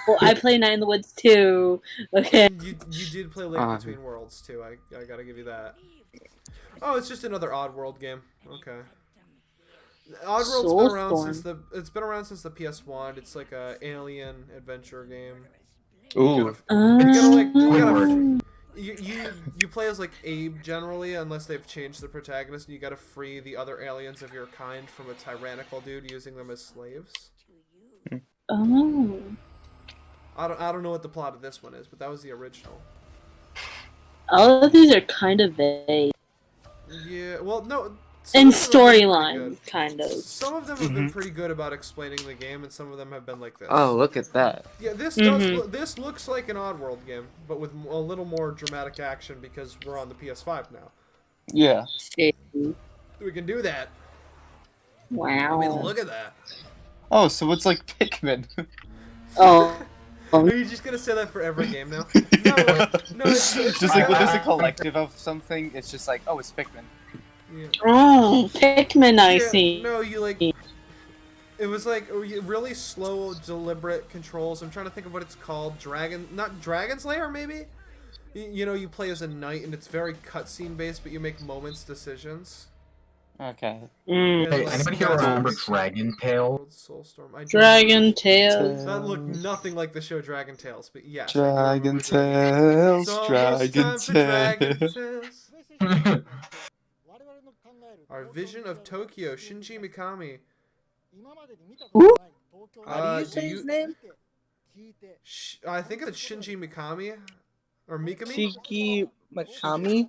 Well, I play Night in the Woods too. Okay. You did play Link Uh-huh. Between Worlds too. I gotta give you that. Oh, it's just another Oddworld game. Okay. Oddworld's been around Soulstorm. since the PS1. It's like a alien adventure game. Ooh. You gotta like Um, you play as like Abe generally, unless they've changed the protagonist, and you gotta free the other aliens of your kind from a tyrannical dude using them as slaves. Oh. I don't know what the plot of this one is, but that was the original. All of these are kind of vague. Yeah, well, no. some And of them have been pretty storyline, good. kind of. Some of them have been pretty good about explaining the game, and some of them have been like this. Oh, look at that. Yeah, this this looks like an Oddworld game, but with a little more dramatic action because we're on the PS5 now. Yeah. We can do that. Wow. I mean, look at that. Oh, so it's like Pikmin. Oh. Are you just gonna say that for every game now? No, it's Just like when there's a collective of something, it's just like, oh, it's Pikmin. Yeah. Oh, Pikmin, I Yeah, see. No, you like. It was like really slow, deliberate controls. I'm trying to think of what it's called. Not Dragon's Lair, maybe. You know, you play as a knight, and it's very cutscene based, but you make moments decisions. Okay. Mm. And, Hey, like, anybody here that's remember what- Dragon Tail? Soulstorm. I don't. Dragon Tales. That looked nothing like the show Dragon Tales, but yes. Dragon Tales. Tales, It's almost Dragon time for Dragon Tales. Tales. Our vision of Tokyo, Shinji Mikami. Ooh. How do you say his name? I think it's Shinji Mikami. Or Mikami? Shiki Mikami.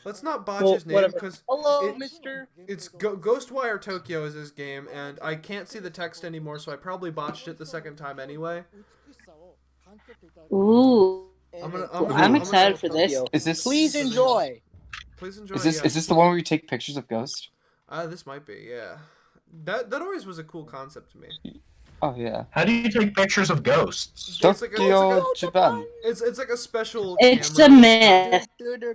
Let's not botch Well, his name, whatever. because Hello, it- Mister. it's Ghostwire Tokyo is his game, and I can't see the text anymore, so I probably botched it the second time anyway. Ooh. I'm excited for this. Is this? Please enjoy. Please enjoy. Is this the one where you take pictures of Ghost? This might be, yeah. That always was a cool concept to me. Oh yeah. How do you take pictures of ghosts? It's like a, Tokyo, Japan. it's like a special. It's camera. a myth.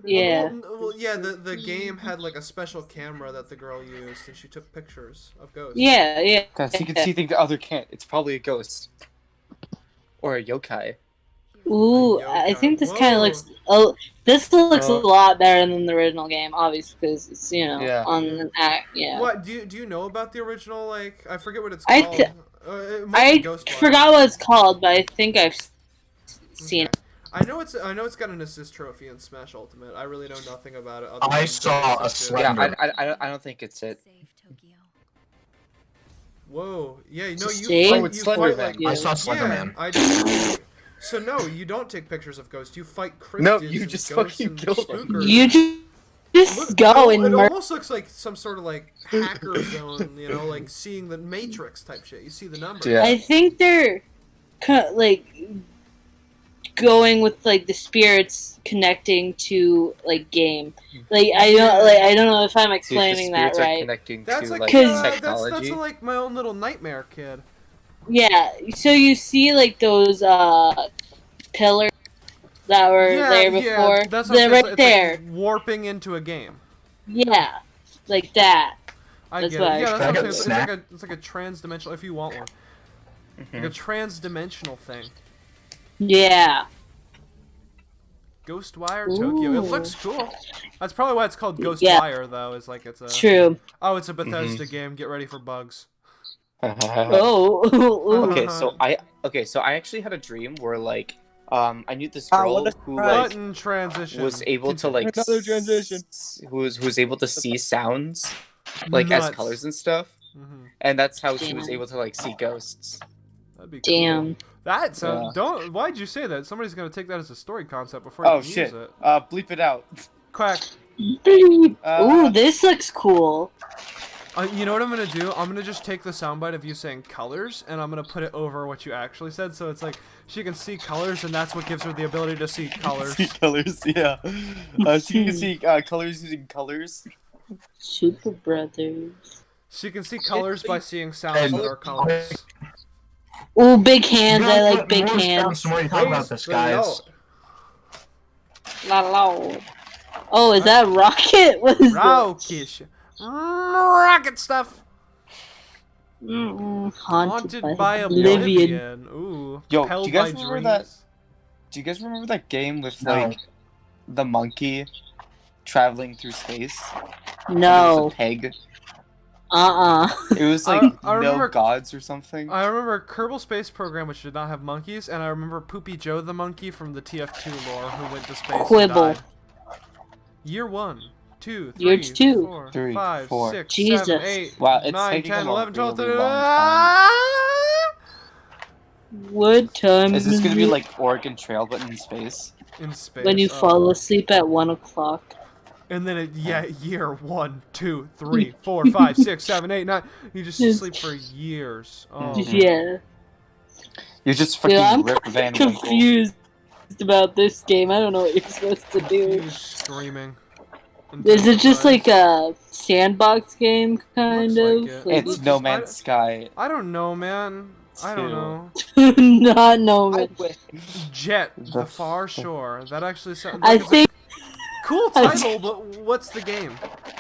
Yeah. Well, yeah. The game had like a special camera that the girl used, and she took pictures of ghosts. Yeah, yeah. Guys, you can see things the other can't. It's probably a ghost. Or a yokai. Ooh, I think this kind of looks. Oh, this looks a lot better than the original game, obviously, because it's on an act. Yeah. What do you know about the original? Like, I forget what it's I called. th- It might be I Ghostwire. forgot what it's called, but I think I've seen it. I know it's got an assist trophy in Smash Ultimate. I really know nothing about it. I saw a slender. Yeah, I don't think it's it. Whoa, yeah, no, you See? fight, Oh, it's you Slender fight Man. like I saw Slender Man. I did. So no, you don't take pictures of ghosts. You fight cryptids. No, you and just ghosts fucking and kill them. spookers. You just go and It murder. almost looks like some sort of like hacker zone, like seeing the Matrix type shit. You see the numbers. Yeah. I think they're like going with like the spirits connecting to like game. Like I don't know if I'm explaining that Spirits are right. connecting That's to like like that's technology. like my own little nightmare kid. Yeah, so you see like those pillars that were there before. That's They're what I'm saying. right It's there. like warping into a game. Yeah, like that. I That's get what it. I Yeah, that's what I'm expected. saying. It's like a trans-dimensional. If you want one, like a trans-dimensional thing. Yeah. Ghostwire Tokyo. It Ooh. looks cool. That's probably why it's called Ghostwire, though. Is like it's a. True. Oh, it's a Bethesda game. Get ready for bugs. Oh. Okay, so I actually had a dream where like I knew this girl who like Button transition. was able to like Another transition. who was able to see sounds like as Nuts. colors and stuff, and that's how she was able to like see ghosts. That'd be Damn. cool. That sounds. Yeah. Don't. Why'd you say that? Somebody's gonna take that as a story concept before you Oh can shit! use it. Bleep it out. Quack. Ooh, this looks cool. You know what I'm gonna do? I'm gonna just take the soundbite of you saying colors, and I'm gonna put it over what you actually said. So it's like she can see colors, and that's what gives her the ability to see colors. See colors, yeah. She can see colors using colors. Super Brothers. She can see colors by seeing sounds that are colors. Ooh, big hands. I like More big sounds, hands. the more you talk about this, guys. La la. Oh, is that Rocket? What is that? Raukish. Rocket stuff. Haunted by by Oblivion. Oblivion. Ooh. Yo, Propelled do you guys by remember dreams. that? Do you guys remember that game with No. like the monkey traveling through space? It No. was a peg. It was I like remember- no gods or something. I remember Kerbal Space Program, which did not have monkeys, and I remember Poopy Joe the monkey from the TF2 lore who went to space Quibble. and died. Year 1, 2, 3, Year 2. 4, 3, 5, 4. 6, Jesus. 7, 8, Wow, it's 9, taking 10, them a 11, 12, really 13. long time. What time Is this is gonna be it? like Oregon Trail but in space? In space. When you oh. fall asleep at 1 o'clock? And then year 1, 2, 3, 4, 5, 6, 7, 8, 9. You just sleep for years. Oh. Yeah. You're just fucking Yeah, I'm Rip kind Van of Winkle. confused about this game. I don't know what you're supposed to do. He's screaming. Is it just like a sandbox game, kind Looks of? like it. It's Looks- No Man's Sky. I don't know, man. I don't Two. know. Not no man. Jet, the The Far Shore. That actually sounds I like it's a think cool title, but what's the game?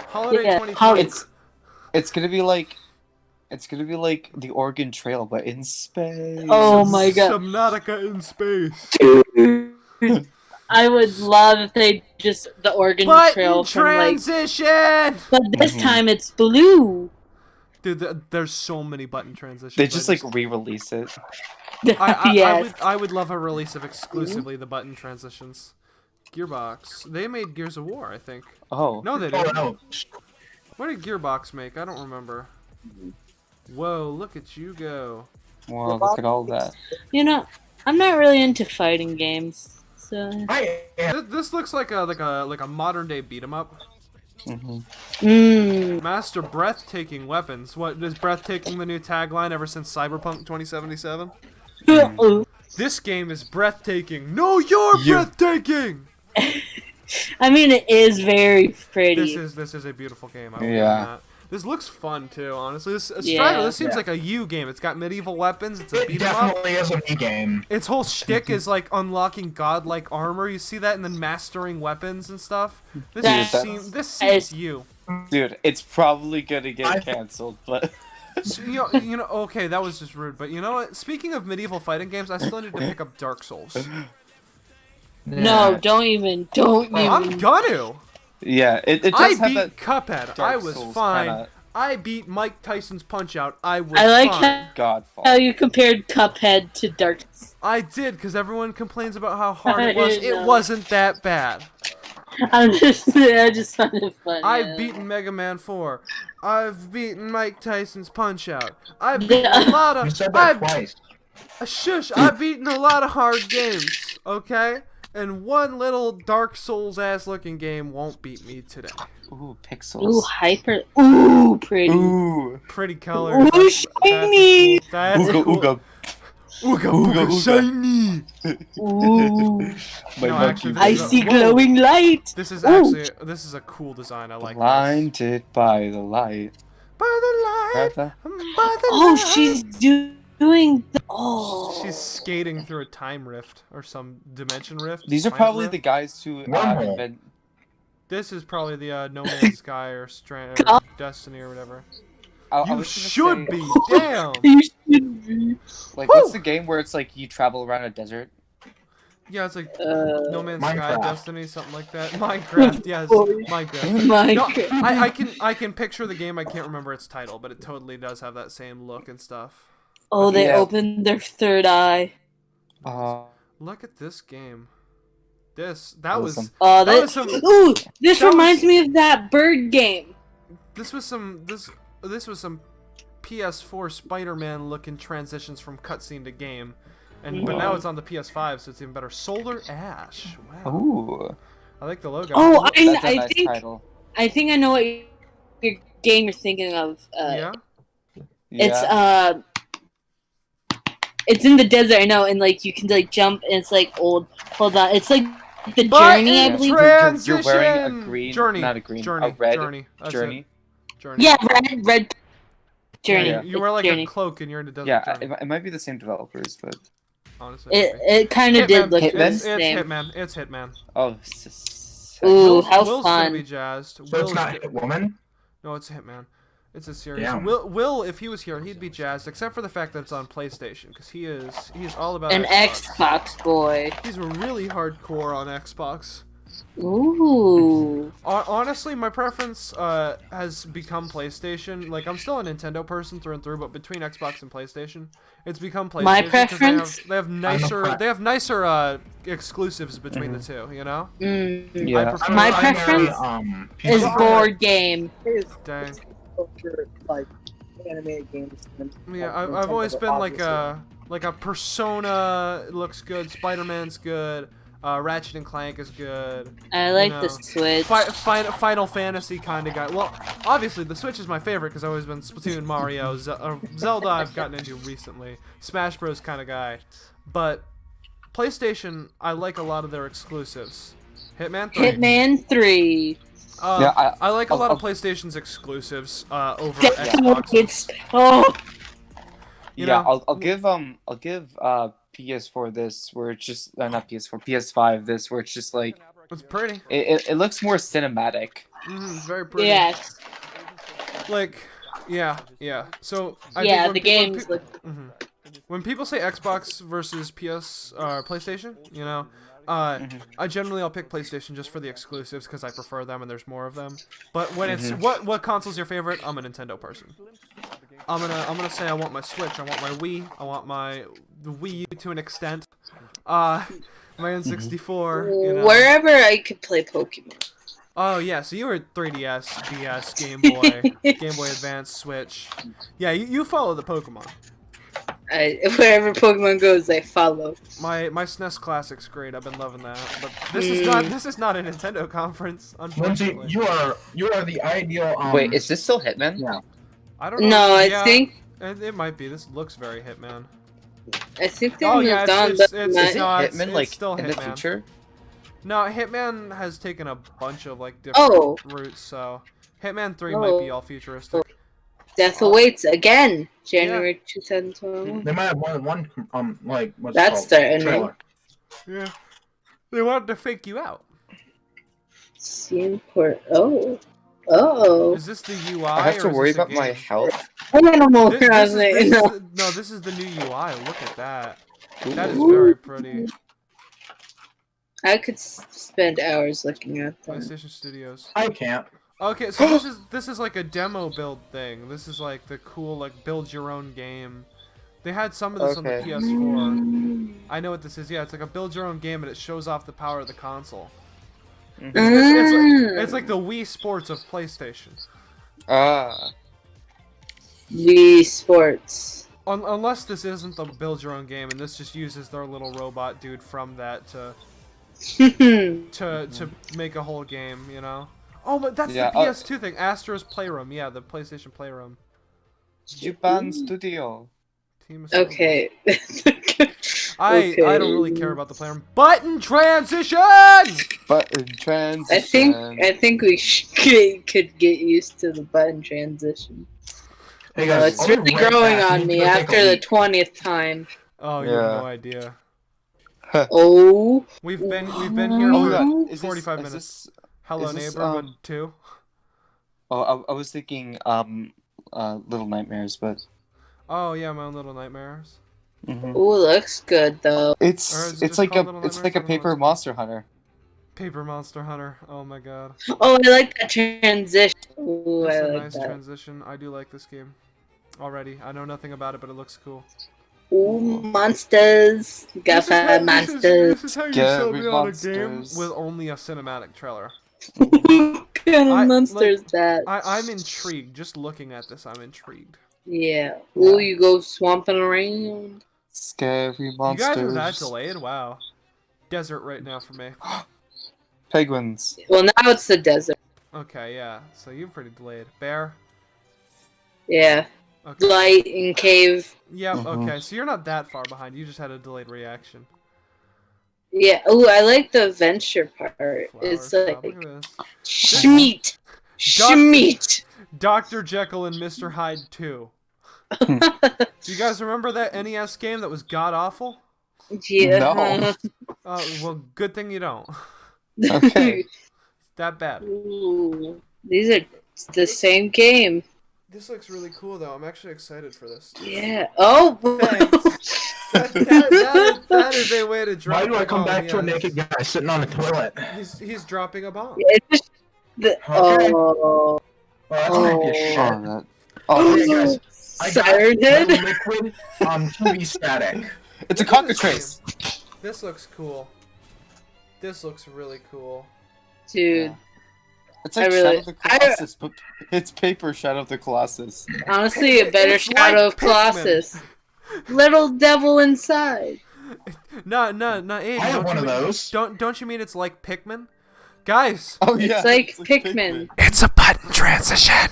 Holiday Yeah, 2020. It's gonna be like the Oregon Trail but in space. Oh my god. Subnautica in space. I would love if they just the Oregon Trail Button from like, transition! but this time it's blue. Dude, there's so many button transitions. They just like re-release it. Yes. I would love a release of exclusively the button transitions. Gearbox. They made Gears of War, I think. Oh. No, they Oh, didn't. no. What did Gearbox make? I don't remember. Whoa, look at you go. Well, look at all that. You know, I'm not really into fighting games, so. I am. This looks like a modern day beat 'em up. Master breathtaking weapons. What is breathtaking the new tagline ever since Cyberpunk 2077? This game is breathtaking. No, you're breathtaking. I mean, it is very pretty. This is a beautiful game. I will give Yeah. you that. This looks fun too, honestly. Strider, Yeah. this seems Yeah. like a U game. It's got medieval weapons. It's a It beat 'em up. definitely is a me game. Its whole shtick is like unlocking godlike armor. You see that, and then mastering weapons and stuff. This That's- this seems you. Dude, it's probably gonna get I- canceled, but So, you know. Okay, that was just rude. But you know what? Speaking of medieval fighting games, I still need to pick up Dark Souls. No, don't even. I'm gonna. yeah, it I does have beat that Cuphead. Dark I was Souls fine. kinda I beat Mike Tyson's Punch Out. I was I like fine. Godfall. how you compared Cuphead to Dark. I did, because everyone complains about how hard it I was. didn't It know. wasn't that bad. I just find it funny. I've beaten Mega Man 4. I've beaten Mike Tyson's Punch Out. I've beaten a lot You of. said that twice. Shush! I've beaten a lot of hard games. Okay, and one little Dark Souls ass looking game won't beat me today. Ooh, pixels. Ooh, hyper. Ooh, pretty. Ooh. Pretty colors. Ooh, shiny. That's Ooga cool. ooga. Ooga Ooga ooga ooga. shiny. Ooh, My No, monkey actually, I Whoa. see glowing light. This is Ooh. actually a cool design. I like this. blinded by the light. By the light. Martha? By the Oh, light. she's doing. Oh. She's skating through a time rift or some dimension rift. These are planet probably rift. the guys who Wormhole. invent. This is probably the No Man's Sky or Strand or God. Destiny or whatever. I You was gonna should say, be. Damn. You should be. Like, Woo! what's the game where it's like you travel around a desert? Yeah, it's like Uh, No Man's Sky, Minecraft. Destiny, something like that. Minecraft, yes, Boy. Minecraft. my No, God. I can picture the game. I can't remember its title, but it totally does have that same look and stuff. Oh, they Yeah. opened their third eye. Look at this game. That was Awesome. Oh, That that. was some- Ooh, this that reminds was- me of that bird game. this was some PS4 Spider-Man looking transitions from cutscene to game, but now it's on the PS5, so it's even better. Solar Ash. Wow. Ooh. I like the logo. Oh, That's a I nice think title. I know what your game you're thinking of. Yeah. Yeah. It's in the desert. I know, and like you can like jump, and it's like old. Hold on, it's like the Button journey, I Yeah. believe. Transition. You're wearing a green, Journey. not a green, Journey. a red Journey. That's journey. It. Journey. Yeah, red journey. Yeah. You wear like Journey. a cloak and you're in a desert. Yeah, Journey, it might be the same developers, but honestly. It kind of did look Hitman? the It's same. Hitman. It's Hitman. oh, Ooh, how Will's fun! gonna be jazzed. So Will's it's not Hitwoman? No, it's Hitman. It's a series. Yeah. Will, if he was here, he'd be jazzed, except for the fact that it's on PlayStation, because he's all about An Xbox. Xbox boy. He's really hardcore on Xbox. Ooh. Honestly, my preference has become PlayStation. Like, I'm still a Nintendo person through and through, but between Xbox and PlayStation, it's become PlayStation. My 'cause preference? They have nicer exclusives between the two. You know. Mm. Yeah. I prefer, My I- preference is PC. board game. Dang. For, like animated games. Yeah, I've always been like a Persona looks good, Spider-Man's good, Ratchet and Clank is good. I like know, the Switch. Final Fantasy kind of guy. Well, obviously the Switch is my favorite because I've always been Splatoon, Mario, Zelda. I've gotten into recently, Smash Bros. Kind of guy, but PlayStation I like a lot of their exclusives. Hitman 3. Hitman 3. Yeah, I like a lot of I'll- PlayStation's exclusives over Xbox. It's oh You yeah, know? I'll give PS4 this where it's just not PS4, PS5 this where it's just like It's pretty. it looks more cinematic. It's very pretty. yes. Like, yeah. So I Yeah, think the games look. when people say Xbox versus PlayStation, you know, I generally I'll pick PlayStation just for the exclusives because I prefer them and there's more of them. But when it's what console's your favorite, I'm a Nintendo person. I'm gonna say I want my Switch, I want my Wii, I want the Wii U to an extent. My N64, you know. Wherever I could play Pokemon. Oh yeah, so you were 3DS, DS, Game Boy, Game Boy Advance, Switch. Yeah, you follow the Pokemon. Wherever Pokemon goes, I follow. My SNES Classic's great. I've been loving that. But this is not a Nintendo conference, Lindsay, unfortunately. you are the ideal. Wait, is this still Hitman? Yeah. I don't know. No, I Yeah, think it might be. This looks very Hitman. they Oh, moved yeah, on. it's- but it's- not- Is it No, Hitman it's like still in the Hitman. future? No, Hitman has taken a bunch of like different Oh. routes. So Hitman 3 might be all futuristic. Death Awaits again, January 2021. They might have more than one. Like what's it That's called? starting. Trailer. Yeah. They wanted to fake you out. Scene port. Oh. Is this the UI? I have to or is worry this a about my game? health. Animal This Crossing. is, No. no, this is the new UI. Look at that. That is Ooh. very pretty. I could spend hours looking at them. PlayStation Studios. I can't. Okay, so this is like a demo build thing. This is like the cool like build your own game. They had some of this on the Okay. PS4. I know what this is. Yeah, it's like a build your own game, and it shows off the power of the console. Mhm. It's like the Wii Sports of PlayStation. Ah. Wii Sports. Unless this isn't the build your own game, and this just uses their little robot dude from that to make a whole game, you know? Oh, but that's Yeah, the PS2 thing. Astro's Playroom. Yeah, the PlayStation Playroom. Japan Studio. Team of Okay. I don't really care about the Playroom. Button transition. Button transition. I think we could get used to the button transition. Hey guys, It's I'll be really right growing back. I on need me to take a after the leak. 20th time. Oh, you have no idea. Oh. We've been here Oh for god, is 45 this, minutes. Is this, Hello, is this, neighbor, but 2. Oh, I was thinking Little Nightmares, but Oh yeah, My Own Little Nightmares. Mhm. Ooh, looks good though. Or is it it's just like called a Little it's Nightmares? like I a don't know Paper what's Monster Hunter. Paper Monster Hunter. Oh my god. Oh, I like that transition. Ooh, That's I a like nice that. transition. I do like this game. Already. I know nothing about it, but it looks cool. Ooh, monsters. Got five monsters. This is how you Scary sell me on a game monsters. with only a cinematic trailer. What kind of I- monster is like, that? I'm intrigued. Just looking at this, I'm intrigued. Yeah. Ooh, you go swamping around. Scary monsters. You guys are that delayed? Wow. Desert right now for me. Penguins. Well, now it's the desert. Okay, yeah. So you're pretty delayed. Bear? Yeah. Okay. Light and cave. Yep, Mhm. okay. So you're not that far behind. You just had a delayed reaction. Yeah. Ooh, I like the adventure part. Flowers. It's Wow, like look at this. Schmeat. Schmeat. Dr. Jekyll and Mr. Hyde 2. Do you guys remember that NES game that was god-awful? Yeah. No. Well, good thing you don't. Okay. That bad. Ooh, these are the same game. This looks really cool, though. I'm actually excited for this. Yeah. Oh. Thanks. That is a way to drop Why do I a come bomb, back to a yes. naked guy sitting on a toilet? He's dropping a bomb. It's just Okay. Oh. Well, that's creepy as shit. Oh, that. Oh, Hey guys, I got Siren my Head? liquid TV static. it's a Look at this cockatrice. This looks cool. This looks really cool. Dude, It's like I really- Shadow of the Colossus, but it's paper Shadow of the Colossus. honestly, a better It's Shadow like of Colossus. Little devil inside. No, Aiden, I have don't one you of mean, those. Don't you mean it's like Pikmin? Guys, Oh yeah, It's like Pikmin. it's a button transition.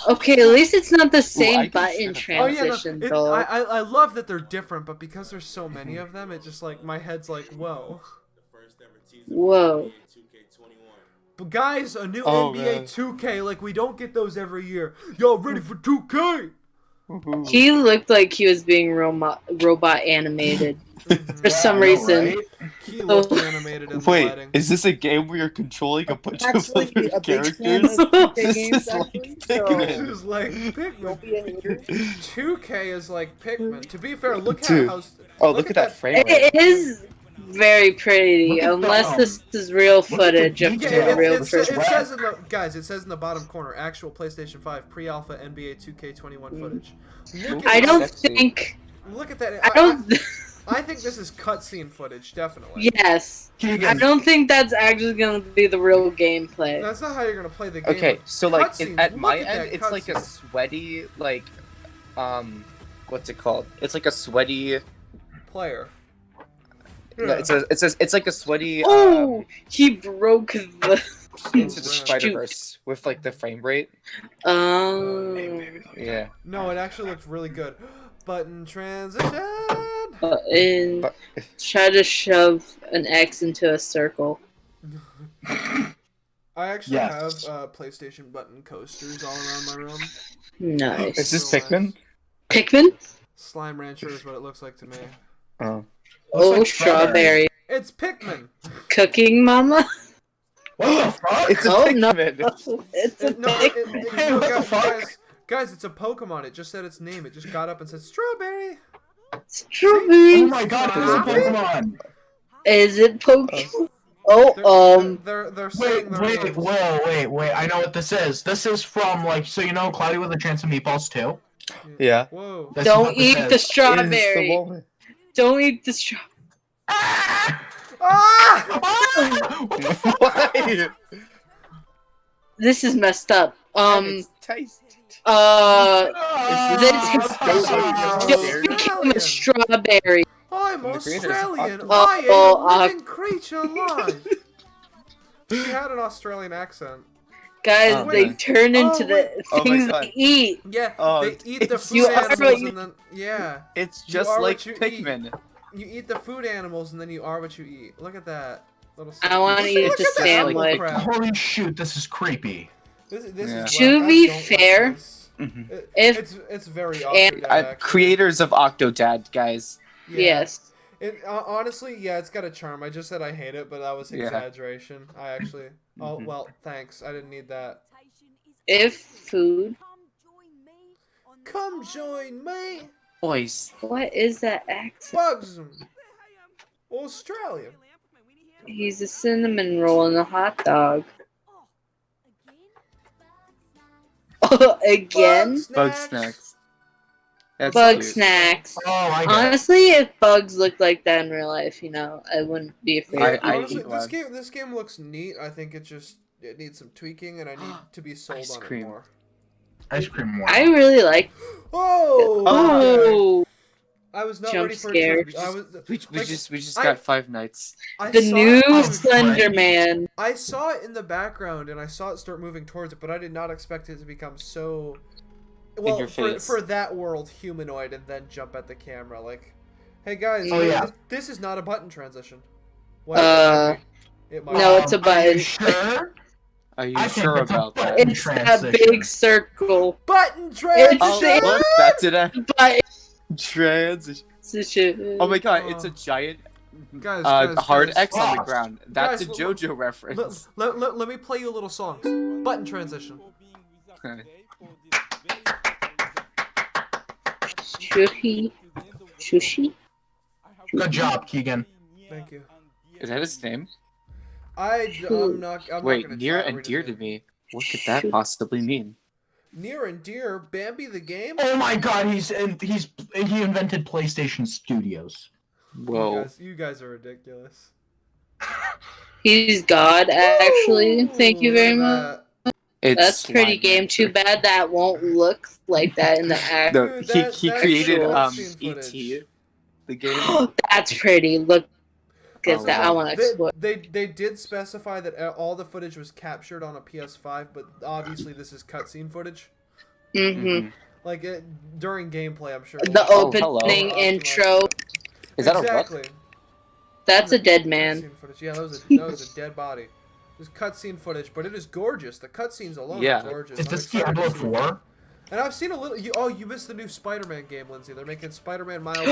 Okay, at least it's not the I same can button see transition, Oh yeah, though. I love that they're different, but because there's so many of them, it just like my head's like, whoa. Whoa. But guys, a new Oh, NBA man. 2K, like we don't get those every year. Y'all ready for 2K? Woohoo. He looked like he was being robot animated for some I know, reason. right? He looked animated in the Wait, lighting. is this a game where you're controlling a bunch of Actually, other a big fan characters? of 2K This games, is like actually, This Pikmin. is like Pikmin. Don't be a hater. 2K is like Pikmin. To be fair, look Dude. how. Oh, look at that frame rate. It is very pretty, Look at unless the, this is real footage of the Yeah, the detail. real it person. says in the guys. It says in the bottom corner, actual PlayStation 5 pre-alpha NBA 2K21 footage. Look at I this- don't Sexy. think. Look at that. I don't. I think this is cutscene footage, definitely. Yes. I Keegan, don't think that's actually going to be the real gameplay. That's not how you're gonna play the game. Okay, so like Cutscenes, at look my at end, that it's like a cutscene. sweaty like, what's it called? It's like a sweaty. Player. No, it's like a sweaty. Oh, he broke the. Into the Shoot. Spider Verse with like the frame rate. Yeah. No, it actually looks really good. Button transition. And try to shove an X into a circle. I actually Yes. have PlayStation button coasters all around my room. Nice. Is this Real Pikmin? nice. Pikmin? Slime Rancher is what it looks like to me. Oh. Oh, like strawberry. It's Pikmin. Cooking Mama? What the fuck? It's a Oh, no. Pikmin. It's a It, Hey, no, what the guys, fuck? guys, it's a Pokemon. It just said its name. It just got up and said strawberry. strawberry. Oh my god, this is a Pokemon! Is it Pokemon? Oh, They're Wait, saying their wait, names. wait, I know what this is. This is from, like, so you know Cloudy with a Chance of Meatballs too? Yeah. Whoa. This is don't what this eat is. the It's the strawberry. moment. Don't eat the strawberry. Ah! Ah! Why? This is messed up. It's tasty. This Australian. just became a strawberry. I'm The creators of Australian. Octopus. I Oh, am a living creature alive. She had an Australian accent. Guys, Oh, they man. turn into the Oh my things God. they eat. Yeah, Oh, they eat the it's- food you are animals what you- and then yeah, It's You just are like what you Pikmin. you eat the food animals and then you are what you eat. Look at that little. I wanna eat Look the at that sandwich. animal crap. Holy shoot, this is creepy. This Yeah. is To whack. I be don't like fair, this. Mhm. It's very and- Octodad, actually. Creators of Octodad, guys. Yeah. Yes. It honestly, yeah, it's got a charm. I just said I hate it, but that was Yeah. exaggeration. I actually. Oh Mhm. well, thanks. I didn't need that. If food. Come join me, Boys. What is that accent? Bugsum. Australia. He's a cinnamon roll and a hot dog. Again? Bug snacks. That's Bug cute. snacks. Oh, I get it. Honestly, if bugs looked like that in real life, I wouldn't be afraid. Yeah, of I honestly, eat one. this game looks neat. I think it needs some tweaking, and I need to be sold Ice on cream. it more. Ice cream one. I really like. Oh! Oh, I was not Jump ready for scares. it. I was. We like, just I- got 5 nights. I the saw new it- Oh, Slender great. Man. I saw it in the background, and I saw it start moving towards it, but I did not expect it to become so. Well, your for, face. for that world, humanoid, and then jump at the camera. Like, hey guys, Oh, yeah. this is not a button transition. What? It might No, be. it's a Are button. you sure? Are you I think sure it's a about that? button. It's that Transition. big circle. button transition. Oh, look, that's it. But Transition. Oh my god, it's a giant Guys, hard guys. X on the Oh. ground. That's Guys, a JoJo reference. Let me play you a little song. Button transition. Shushi. Shushi? Good job, Keegan. Thank you. Is that his name? I'm not Wait, gonna near try to and read dear his to name. me. What could that possibly mean? Near and dear, Bambi the game. Oh my god, he invented PlayStation Studios. Whoa. You guys are ridiculous. He's God, actually. Thank you very Look much. at It's That's pretty Slime game. Too Rancher. bad that won't look like that in the act. No, Dude, he that's created cutscene footage. E.T. the game. That's pretty. Look at Oh, that. I wow. want to that. explore. They did specify that all the footage was captured on a PS5, but obviously this is cutscene footage. Mm-hmm. Like during gameplay, I'm sure. The Oh, hello. opening Optimized intro. it. Is that exactly. That's a dead man. Cutscene footage. Yeah, that was a dead body. There's cutscene footage, but it is gorgeous. The cutscenes alone Yeah. are gorgeous. Is I'm this excited to Diablo see it. 4? And I've seen a little. You missed the new Spider-Man game, Lindsay. They're making Spider-Man Miles.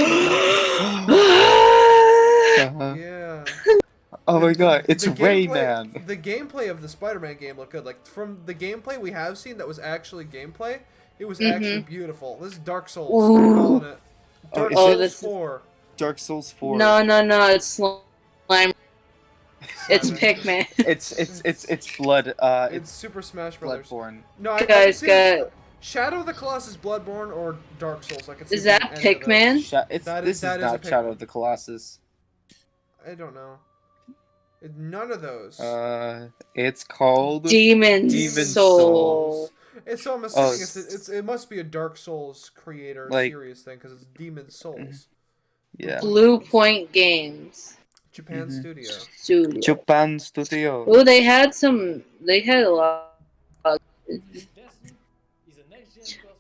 Yeah. Oh my god, it's The Rayman. The gameplay of the Spider-Man game looked good. Like from the gameplay we have seen, that was actually gameplay. It was actually beautiful. This is Dark Souls. Ooh. I'm calling it. Dark is Souls it- this is- 4. Dark Souls 4. No, it's slime. It's Seven. Pikmin. It's blood. It's Super Smash Brothers. Bloodborne. No, I Guys, can see Shadow of the Colossus, Bloodborne, or Dark Souls. I can see Is that any of those. Pikmin? That is a not Pikmin. Shadow of the Colossus. I don't know. None of those. It's called Demon Demon Soul. So I'm assuming Oh, it must be a Dark Souls creator Like- series thing because it's Demon Souls. Yeah. Blue Point Games Japan Studio. Studio. Japan Studio. Oh, they had a lot.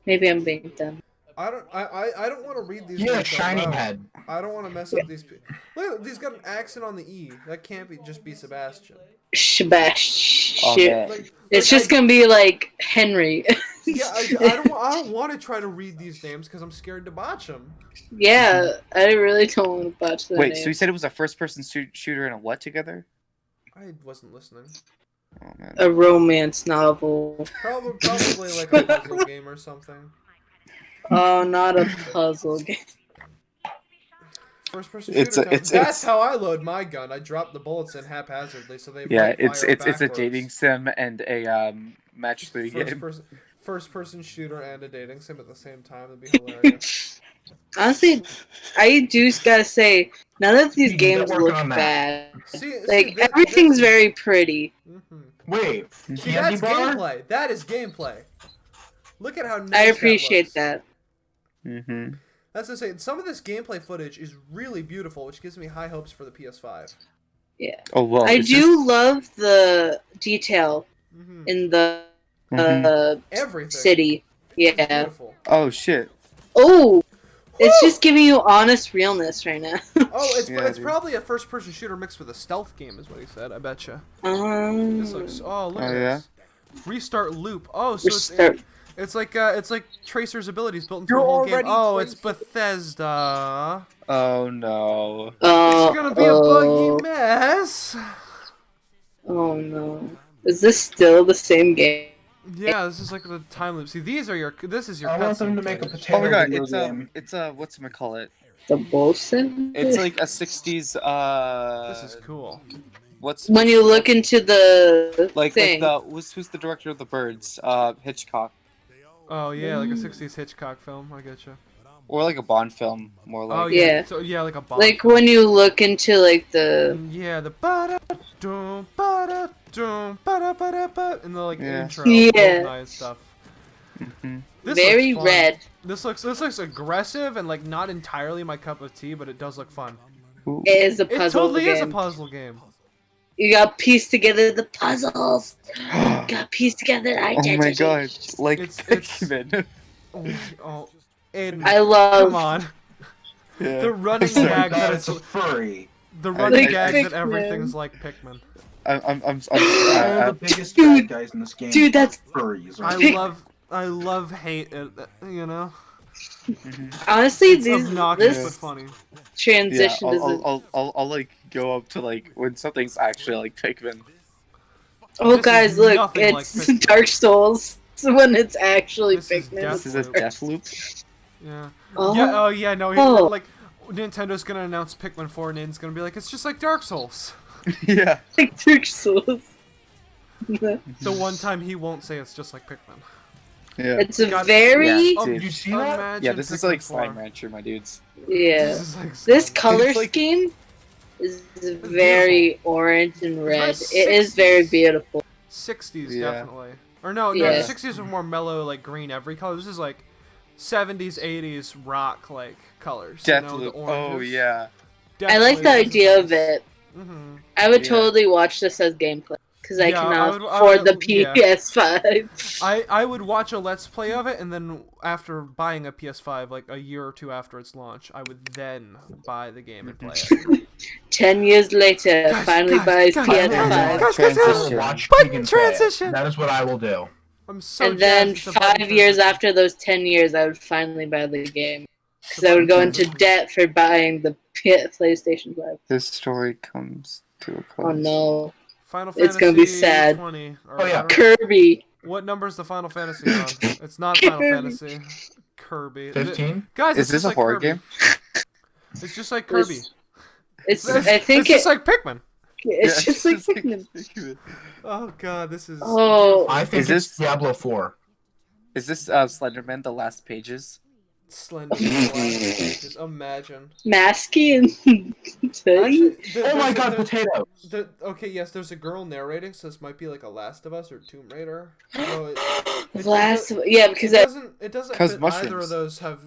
Maybe I'm being dumb. I don't want to read these. Yeah, names out shiny loud. head. I don't want to mess up these people. Look, he's got an accent on the E. That can't just be Sebastian. Shabash. Oh, Shit. man. It's just gonna be like Henry. Yeah, I don't want to try to read these names because I'm scared to botch them. Yeah, I really don't want to botch that Wait, name. so you said it was a first-person shooter and a what together? I wasn't listening. Oh man. A romance novel. Probably like a puzzle game or something. Oh, not a puzzle game. First person shooter. That's it's how I load my gun. I drop the bullets in haphazardly, so they yeah. might It's fire a backwards. dating sim and a match 3 game. First person shooter and a dating sim at the same time. That'd be hilarious. Honestly, I do gotta say, none of these They're games working look on that. bad. See, Everything's very pretty. Wait, See, candy that's bar? gameplay. That is gameplay. Look at how nice I appreciate that. Mm-hmm. That's to say, some of this gameplay footage is really beautiful, which gives me high hopes for the PS5. Yeah. Oh well. I do love the detail in the Everything. city. Yeah. Beautiful. Oh shit. Oh, it's just giving you honest realness right now. Oh, it's Yeah, dude. probably a first-person shooter mixed with a stealth game, is what he said. I betcha. This looks. Oh, look at yeah? this. Restart loop. Oh, so Restart. it's like Tracer's abilities built into the whole game. Oh, it's Bethesda. Oh no. It's gonna be a buggy mess. Oh no. Is this still the same game? Yeah, this is like the time loop. See, this is your I want them to cutscene make a footage. potato Oh my god, video it's game. whatchamacallit? The Bolson? It's like a 60s This is cool. When you look into the like thing. who's the director of The Birds? Hitchcock. Oh yeah, like a '60s Hitchcock film. I getcha. Or like a Bond film, more like. Oh yeah. Yeah. So yeah, like a bomb. Like when you look into like the Yeah, the ba-da dum ba-da dum ba-da ba-da ba and the like Yeah. intro, Yeah. GoldenEye and stuff. This very looks fun. red. This looks aggressive and like not entirely my cup of tea, but it does look fun. It is a It puzzle totally game. is a puzzle game. You gotta piece together the puzzles. Gotta piece together the Oh identity. my god, like It's- Pikmin. Oh, Aiden, I love. come on. Yeah. The running Sorry, gag that it's a furry. the running Like gag that Pikmin. everything's like Pikmin. I'm All the biggest Dude, bad guys in this game. dude, that's- furries. I love hate it, you know. Honestly, It's these obnoxious but this funny. transition yeah, is. I'll like go up to like when something's actually like Pikmin. Oh, This guys, is look! nothing like It's Pikmin. Dark Souls when it's actually This is Pikmin. This is a death loop. Yeah. Oh. Yeah. Oh yeah. No. Oh. Like Nintendo's gonna announce Pikmin 4, and Aiden's gonna be like, it's just like Dark Souls. Yeah. Like Dark Souls. The one time he won't say it's just like Pikmin. Yeah. It's a God- very Yeah. Oh, Did you see that? imagine Yeah, this is Pikmin like 4. Slime Rancher, my dudes. yeah. This is like This Slime color It's like- scheme is very orange and red. very It is very 60s. beautiful. 60s Yeah. definitely. Or no, Yeah. the 60s were more mellow, like green every color. This is like 70s, 80s rock like colors. Death you know, loop. the Oh oranges. yeah. I like the idea of it. Mm-hmm. I would Yeah. totally watch this as gameplay because I Yeah, cannot I afford would- the yeah. PS5. I would watch a Let's Play of it, and then after buying a PS5, like a year or two after its launch, I would then buy the game and play it. 10 years later, finally buys PS5. Transition. Watch Button Keegan play it. transition. That is what I will do. I'm so And then jazzed it's a button 5 years transition. after those 10 years, I would finally buy the game. Because I would go into debt for buying the PlayStation 5. This story comes to a close. Oh no. Final Fantasy It's gonna be sad. 20. Or Oh, yeah. whatever. Kirby. What number is the Final Fantasy on? It's not Final Kirby. Fantasy. Kirby. 15? Guys, Is it's this just a like horror Kirby. game? It's just like Kirby. It's I think it's just like Pikmin. it's Yeah, just like it's like Pikmin. Pikmin. Oh god, this is. Oh, I think Is it's this- Diablo 4. Is this Slenderman: The Last Pages? Slender. Just imagine. Masky and Actually, Oh my god, potato! Okay, yes, there's a girl narrating, so this might be like a Last of Us or Tomb Raider. No, Last, yeah, because I, it doesn't 'Cause fit either mushrooms. of those have.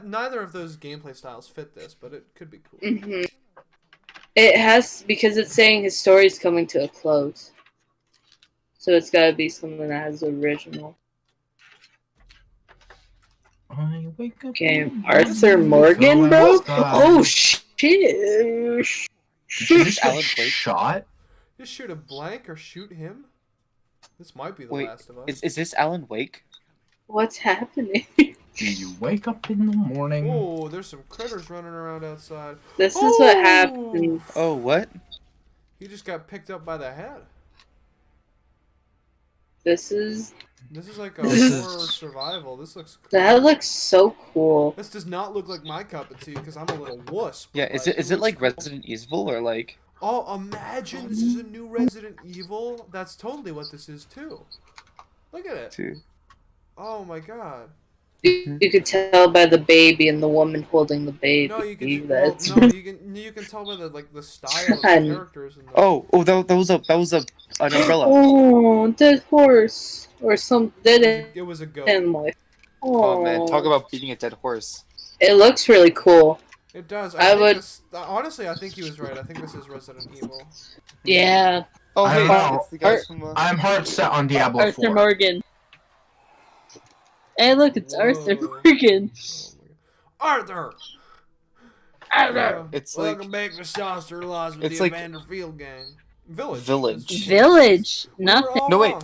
Neither of those gameplay styles fit this, but it could be cool. mhm. It has because it's saying his story's coming to a close, so it's got to be something that has original. I wake up. Okay, Arthur Morgan, bro. God. Oh shit! Did you just Alan get Wake? shot? Just shoot a blank or shoot him? This might be the Wait, Last of Us. is this Alan Wake? What's happening? You wake up in the morning. Oh, there's some critters running around outside. This is what happens. Oh, what? He just got picked up by the head. This is like a This is- horror survival. This looks cool. that looks so cool. This does not look like my cup of tea because I'm a little wuss. but, Yeah, is it looks like cool. Resident Evil or like? Oh, imagine this is a new Resident Evil. That's totally what this is too. Look at it. Dude. Oh my god. You could tell by the baby and the woman holding the baby. No, you can. That's Well, no, you can tell by the style of the God. characters. And the, Oh, that was an umbrella. Oh, dead horse or some dead it was a goat. animal. Oh man, talk about beating a dead horse. It looks really cool. It does. I think would- honestly, I think he was right. I think this is Resident Evil. Yeah, Oh, I hey, don't know. it's the guys from. I'm hard set on Diablo Arthur 4. Morgan. Hey, look, it's Arthur Whoa. Morgan. Arthur. It's like Welcome back to Saucer Laws with It's the like- Evander Field Gang. Village. Village. Village. We were Nothing. all No, wait.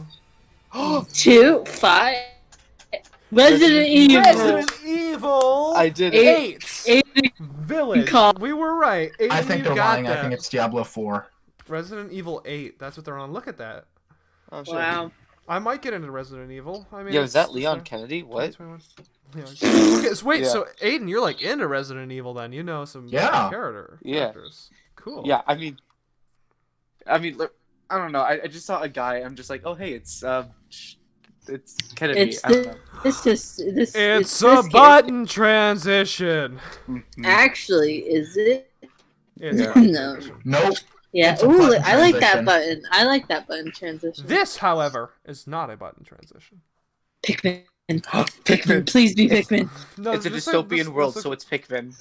wrong. 2, 5. Resident Evil. Resident Evil. I did it. 8. 8. Village. Call. We were right. 8, I think you they're got lying. that. I think it's Diablo 4. Resident Evil 8. That's what they're on. Look at that. Oh, shit. Wow. I might get into Resident Evil. I mean, Yo, is it's- that it's Leon there. Kennedy? What? 2021. Okay, so wait, Yeah. so Aiden, you're like into Resident Evil then? You know some Yeah. characters. Cool. Yeah, I mean, look, I don't know. I just saw a guy. I'm just like, oh hey, it's Kennedy. It's I don't know. this. It's this a character. button transition. Mhm. Actually, is it? It's Yeah. a button No. transition. Nope. Yeah. It's a Ooh, button I like that transition. button. I like that button transition. This, however, is not a button transition. Pikmin. Pikmin. Please be Pikmin. No, It's a this dystopian world, looks so it's Pikmin.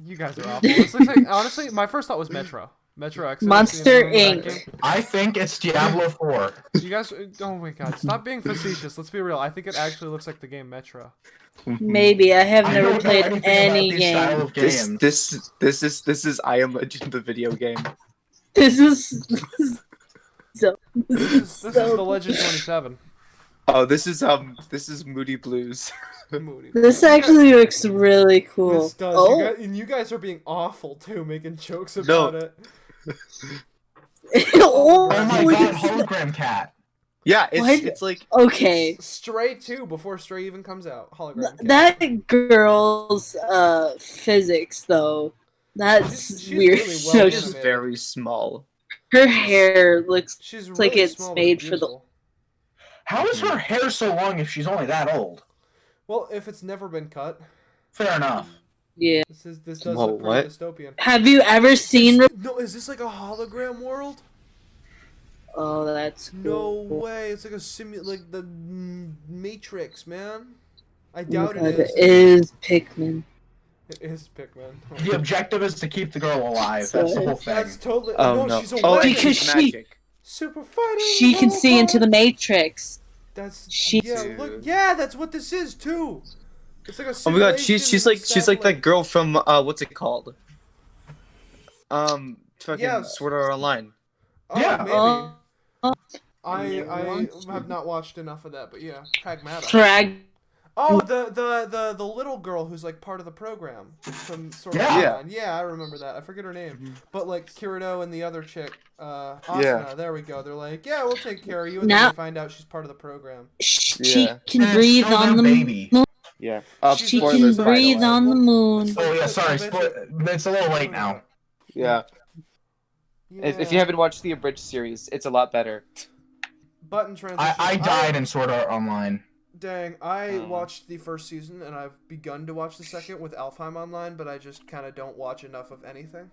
You guys are awful. This looks like, honestly, my first thought was Metro. Metro Exodus. Monster you know, that Inc. game? I think it's Diablo 4. You guys, oh my god, stop being facetious. Let's be real. I think it actually looks like the game Metro. Maybe I have I never don't know played anything any about these style game. of games. This is I Am Legend, the video game. This is so. This is the Legend 27. Oh, this is Moody Blues. Moody. This actually looks really cool. This does. Oh, And you guys are being awful too, making jokes No. about it. oh, Oh my look god, at- hologram cat. Yeah, What? it's like Okay, Stray 2 before Stray even comes out. Hologram. Cat. that girl's physics though. That's She's weird. really well No, she's animated. very small. her hair looks She's like really it's small but made for the- beautiful. How is her hair so long if she's only that old? Well, if it's never been cut, Fair enough. yeah. this does Whoa, look pretty what? dystopian. Have you ever seen? No, is this like a hologram world? Oh, that's No cool. way. It's like a like the Matrix, man. I Oh my doubt God, it is. it is Pikmin. It is Pikmin. The objective is to keep the girl alive. That's the whole thing. That's totally. Oh no, no! she's a Oh, weapon. and Because she's she- magic. Super fighting. She can see into the Matrix. That's She- yeah. Look, yeah, that's what this is too. It's like a Oh my god, simulation she's like satellite. that girl from what's it called? Fucking Yeah. Sword Art Online. Oh, Yeah. maybe. Oh. I have not watched enough of that, but yeah, Pragmata. Frag. Oh, the little girl who's like part of the program from Sword Art Yeah. Online. Yeah, I remember that. I forget her name, but like Kirito and the other chick, Asuna. Yeah. There we go. They're like, yeah, we'll take care of you, and Now- then we find out she's part of the program. She Yeah. can And breathe still on their the baby. moon. Yeah. She spoilers, can by the breathe way. on the moon. Oh yeah, sorry. It's a little late now. Yeah. If you haven't watched the abridged series, it's a lot better. Button transition. I died in Sword Art Online. Dang, I watched the first season, and I've begun to watch the second with Alfheim Online, but I just kind of don't watch enough of anything.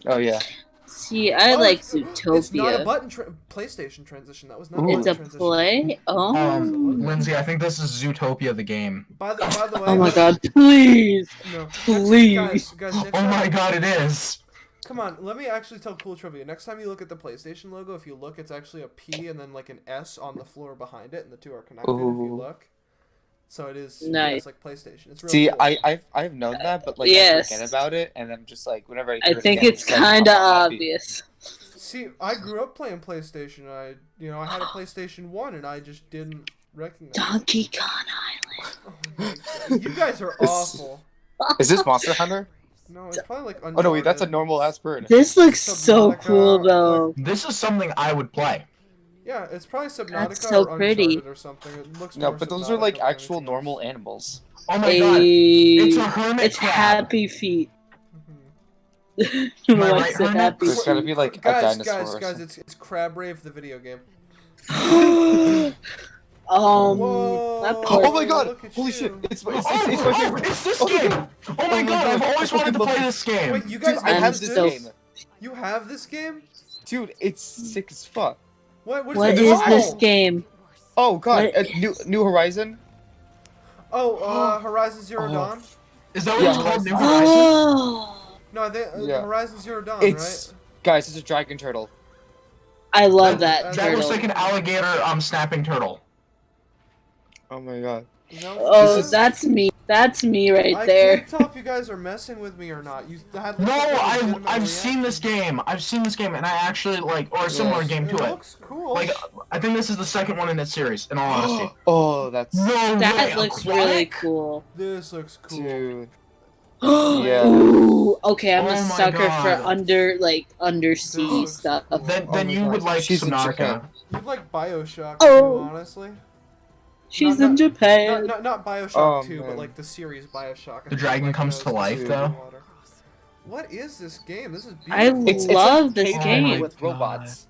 Oh yeah. See, I Oh, like It's not a Zootopia. button PlayStation transition. That was not Ooh. a It's button a transition. play. Oh. Lindsay, I think this is Zootopia the game. By the way. Oh my God! Please. No. Please. Guys, next Oh my time, god, it is. come on, let me actually tell cool trivia. Next time you look at the PlayStation logo, if you look, it's actually a P and then like an S on the floor behind it, and the two are connected if you Ooh. look. So it is Nice. It's like PlayStation. It's really See, cool. I've known that, but like Yes. I forget about it, and I'm just like whenever I I hear it think again, it's like, kind of I'm happy. obvious. See, I grew up playing PlayStation. I had a PlayStation 1 and I just didn't recognize it. Donkey Kong Island. Oh my God. You guys are awful. Is this Monster Hunter? No, it's probably like Oh no, wait, that's a normal ass bird. This looks so Subnautica, cool though. This is something I would play. Yeah, it's probably Subnautica That's so or pretty. Uncharted or something. It looks No, more but those are Subnautica like than actual anything normal else. animals. Oh my god. It's a hermit It's crab. Happy Feet. Am I Why right, is it Hermit? Happy There's gotta be like a Guys, dinosaur. it's Crab Rave the video game. Feet? Whoa. that part. Oh my god! Look at Holy you. shit! It's my Oh, favorite. it's this game! Oh my god, I've always wanted to play this game. Wait, you guys Dude, I have have this this so- game. You have this game? Dude, it's sick as fuck. What What it is this called? game? Oh god, What- New Horizon? Oh, Horizon Zero Dawn? Is that what Yeah. it's called? New Horizon? Oh, No, I think Yeah. Horizon Zero Dawn, It's guys, it's a dragon turtle. I love that That That turtle. looks like an alligator snapping turtle. Oh my god. right? Is that what Oh, this is? that's me. That's me right I there. can't tell if you guys are messing with me or not. You had No, like, a I've legitimate seen this reaction. game. I've seen this game, and I actually like, or a similar Yes. game to It it. looks cool. Like, I think this is the second one in its series. In all honesty. Oh, that's No That way, looks really aquatic? cool. This looks cool. dude. Yeah. Ooh, okay, I'm Oh a my sucker for God. undersea This stuff. looks cool. Then Oh my you God. would like She's in Subnautica. Japan. You'd like Bioshock Oh. too, honestly. She's Not- in Japan. Not Bioshock Oh, 2, but man. like the series Bioshock. The dragon Like comes to life, Space though. Water. What is this game? This is I beautiful. love this Cave game. with robots.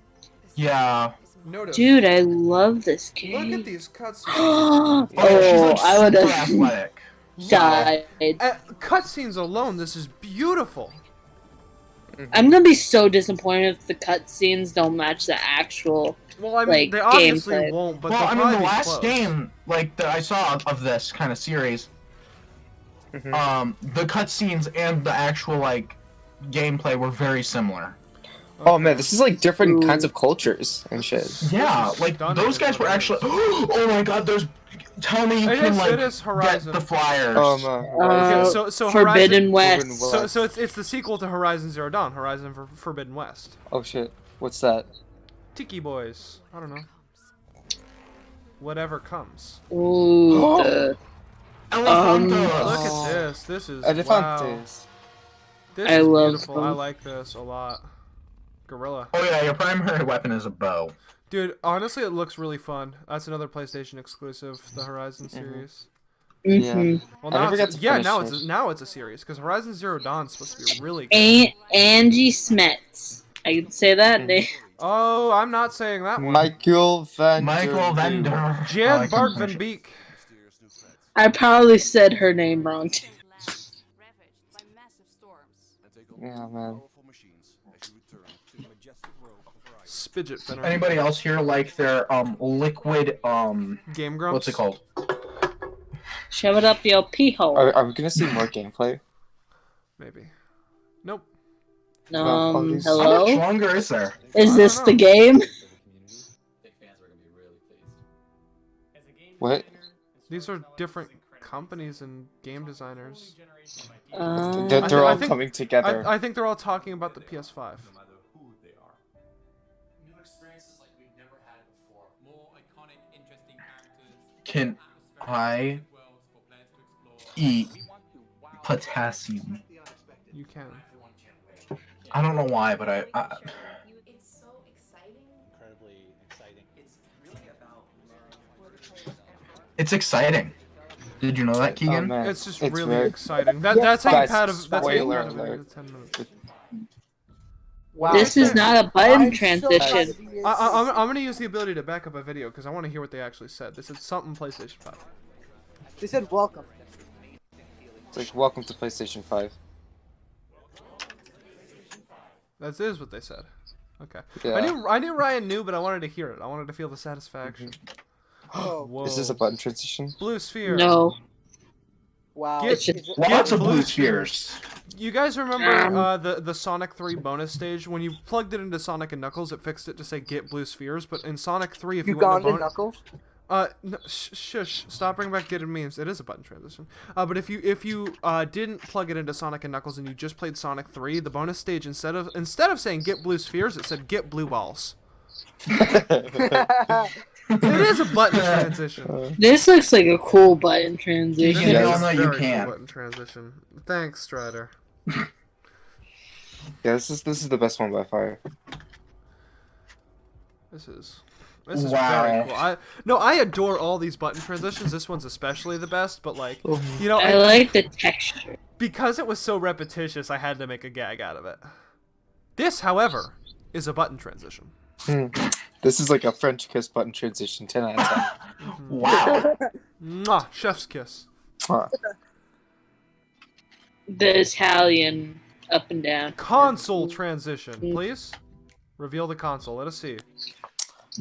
Yeah. Notice. Dude, I love this Look game. at these cutscenes. Oh, She's like I would super have athletic. died. Cutscenes alone, this is beautiful. I'm gonna be so disappointed if the cutscenes don't match the actual. Well, I mean, Like, they obviously gameplay. won't, but Well, they'll I mean, probably the be last close. game, like that I saw of this kind of series, Mhm. the cutscenes and the actual like gameplay were very similar. Oh man, this is like different Ooh. kinds of cultures and shit. Yeah, is like stunning those is guys what were it actually. is. Oh my god, there's. Tell me you It can is- like it is Horizon. get the flyers. Okay, so Forbidden Horizon, West. so it's the sequel to Horizon Zero Dawn, Horizon Forbidden West. Oh shit, what's that? Tiki Boys. I don't know. Whatever comes. Ooh, the- Elephantos. Look at this. This is wow. Elephantes. This I is love beautiful. I them. like this a lot. Gorilla. Oh yeah, your primary weapon is a bow. Dude, honestly, it looks really fun. That's another PlayStation exclusive, the Horizon series. mhm. Well, I now never got it's, to yeah, finish now it. it's a series because Horizon Zero Dawn is supposed to be really good. Angie Smets. I can say that name. Oh, I'm not saying that one. Michael Van Michael Der Vender. Beek. Jan Bart Van Beek. I probably said her name wrong too. Yeah, man. Spidget Finner. Anybody else here like their liquid Game Grumps. what's it called? Shove it up your pee hole. Are we gonna see more gameplay? Maybe. Nope. How much Hello? longer is there? Is I this don't the know. game? What? These are different companies and game designers. They're I all think- coming together. I think they're all talking about the PS5. Can I eat potassium? You can. I don't know why, but I It's so exciting. Incredibly exciting. It's really about it's exciting. Did you know that, Keegan? man. It's just It's really very- exciting. That's how you Guys, pad a that's how you spoiler pad a video alert. to 10 minutes. Wow. This is not a button I'm so transition. glad to be here. I'm gonna use the ability to back up a video because I want to hear what they actually said. This is something PlayStation 5. They said welcome. It's like, welcome to PlayStation 5. That is what they said. Okay. Yeah. I knew Ryan knew, but I wanted to hear it. I wanted to feel the satisfaction. Oh, Whoa. Is this a button transition? Blue sphere? No. wow. Get- Is it- Lots of blue blue spheres. You guys remember the Sonic 3 bonus stage? When you plugged it into Sonic and Knuckles, it fixed it to say get blue spheres. But in Sonic 3, if you, you went gone into to bonus, Knuckles? No, shush! Stop bringing back dated memes. It is a button transition. But if you didn't plug it into Sonic and Knuckles and you just played Sonic 3, the bonus stage instead of saying get blue spheres, it said get blue balls. It is a button transition. This looks like a cool button transition. It Yeah, is no, a you very can't. cool button transition. Thanks, Strider. Yeah, this is the best one by far. This is Wow. very cool. I adore all these button transitions. This one's especially the best, but like, you know, I like the texture. because it was so repetitious, I had to make a gag out of it. This, however, is a button transition. This is like a French kiss button transition. 10 out of 10. Wow. Mwah, chef's kiss. Huh. The Italian up and down. Console transition, please. Reveal the console. Let us see.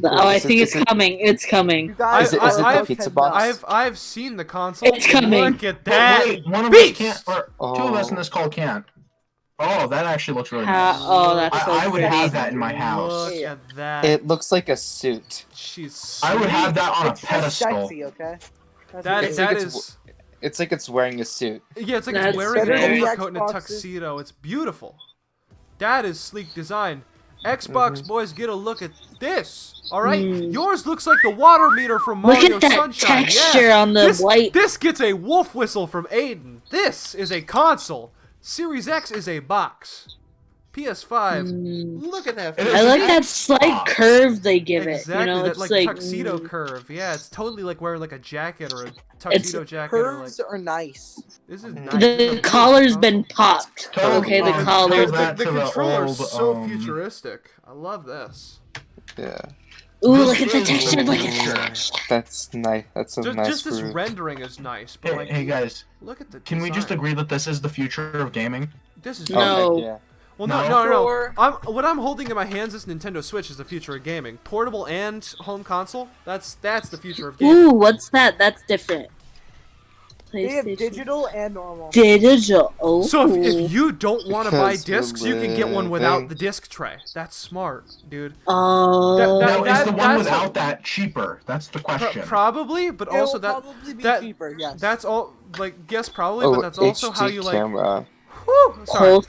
Oh, I Is it- think is it's it- coming. It's coming. You guys Is it I- the I've- pizza box? I've seen the console. It's coming. Look at that. Wait, one of beast! us can't, or two of us in this call can't. Oh, that actually looks really How, nice. oh, that's so I would pretty. have that in my house. Look at that. It looks like a suit. She's I would have sweet. that on a It's just pedestal. sexy, okay? That's That what it It's is. like that it's- is. It's like it's wearing a suit. Yeah, it's like That's it's wearing an better than the overcoat and a Xboxes. tuxedo. It's beautiful. That is sleek design. Xbox boys, get a look at this. All right, yours looks like the water meter from Look Mario at that Sunshine. texture yeah. on the white. This gets a wolf whistle from Aiden. This is a console. Series X is a box. PS5. Look at that. It I is like an that slight Xbox. curve they give Exactly, it. You know, that it's like, like tuxedo curve. Yeah, it's totally like wearing like a jacket or a tuxedo jacket. Or like, Curves are nice. this is nice. the This is a collar's console. been popped. Tell Okay, the tell collar. that The to the controller's old, so futuristic. I love this. Yeah. Ooh, This look at the is texture. the Look at future. that. That's nice. That's a nice Just this groove. rendering is nice, but like, Hey guys, look at the. can we just design. agree that this is the future of gaming? This is Oh, No. heck yeah. well, No. no. Sure. What I'm holding in my hands is Nintendo Switch is the future of gaming. Portable and home console. That's the future of gaming. Ooh, what's that? That's different. They have PlayStation. digital and normal. Digital. Oh. So if you don't want to buy Because discs, you can get one without the disc tray. That's smart, dude. Oh. That- Now, is the one that's without that cheaper? That's the question. Probably, but It'll also probably be that cheaper, yes. that's all. Like, yes, probably, Oh, but that's also HD how you like. camera. Whew, sorry. Cool.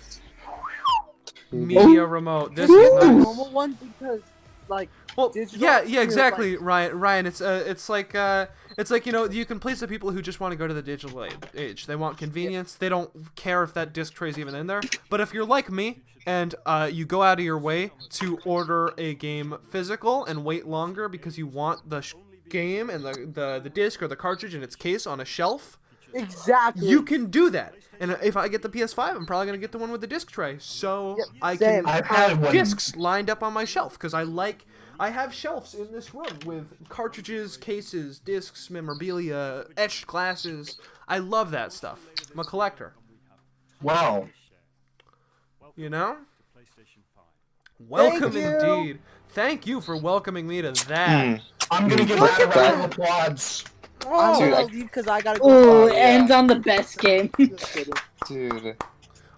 Media remote. This This is is the nice. normal one because, like, Well, digital, yeah, you're exactly, Ryan. Ryan, it's like you know, you can please the people who just want to go to the digital age. They want convenience. They don't care if that disc tray's even in there. But if you're like me and you go out of your way to order a game physical and wait longer because you want the game and the disc or the cartridge in its case on a shelf, exactly. you can do that. And if I get the PS5, I'm probably gonna get the one with the disc tray, so Yep, I same. can I've had have one- discs lined up on my shelf because I have shelves in this room with cartridges, cases, discs, memorabilia, etched glasses. I love that stuff. I'm a collector. Wow. You know? PlayStation 5. Welcome you. indeed. Thank you for welcoming me to that. I'm gonna give Look that a at round that. of applause. I'm Dude, gonna I- leave because I gotta Ooh, go. it ends on the best game. Just kidding. Dude.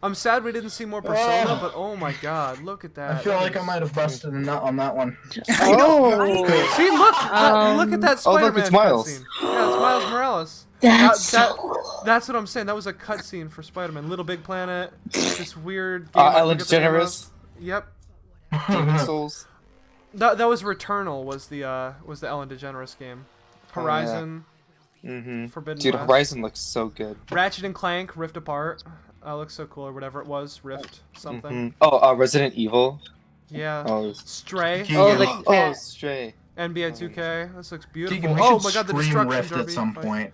I'm sad we didn't see more Persona, but oh my god, look at that. I feel like I might have busted a nut on that one. Oh. See, look at that Oh, Spider-Man look, it's Miles. cutscene. Yeah, it's Miles Morales. That's That- so cool. That's what I'm saying. That was a cutscene for Spider-Man. Little Big Planet. This weird game. I Ellen forget the name of. DeGeneres. Yep. Demon Souls. That was Returnal. Was the Ellen DeGeneres game. Horizon. Mm-hmm. Forbidden Dude, West. Horizon looks so good. Ratchet and Clank Rift Apart. Looks so cool or whatever it was. Rift something. Mhm. Oh, Resident Evil. Yeah. Oh, Stray. Oh, the oh, cat. Stray. NBA 2K. This looks beautiful. Deacon, we Oh should my god, the stream destruction Rift derby. at some fight. point.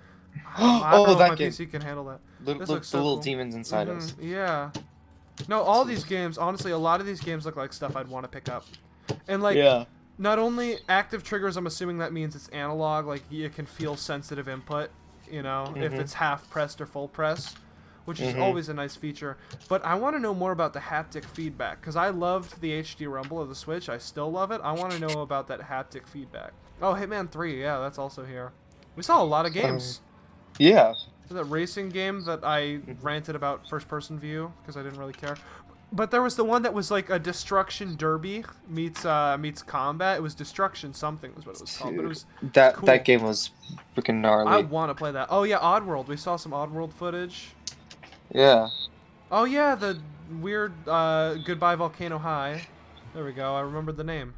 I don't know Oh, if that my game. PC can handle that. Look, This look looks the so little cool. demons inside Mhm, us. Yeah. No, all these games, honestly, a lot of these games look like stuff I'd want to pick up. And like, Yeah. not only active triggers, I'm assuming that means it's analog, like you can feel sensitive input, you know, if Mhm. it's half pressed or full press, which is Mhm. always a nice feature. But I want to know more about the haptic feedback, because I loved the HD rumble of the Switch. I still love it. I want to know about that haptic feedback. Oh, Hitman 3, yeah, that's also here. We saw a lot of games. Yeah. That racing game that I ranted about first-person view because I didn't really care. But there was the one that was like a Destruction Derby meets combat. It was Destruction something was what it was called. But it was cool. That game was freaking gnarly. I want to play that. Oh yeah, Oddworld. We saw some Oddworld footage. Yeah. Oh yeah, the weird Goodbye Volcano High. There we go. I remembered the name.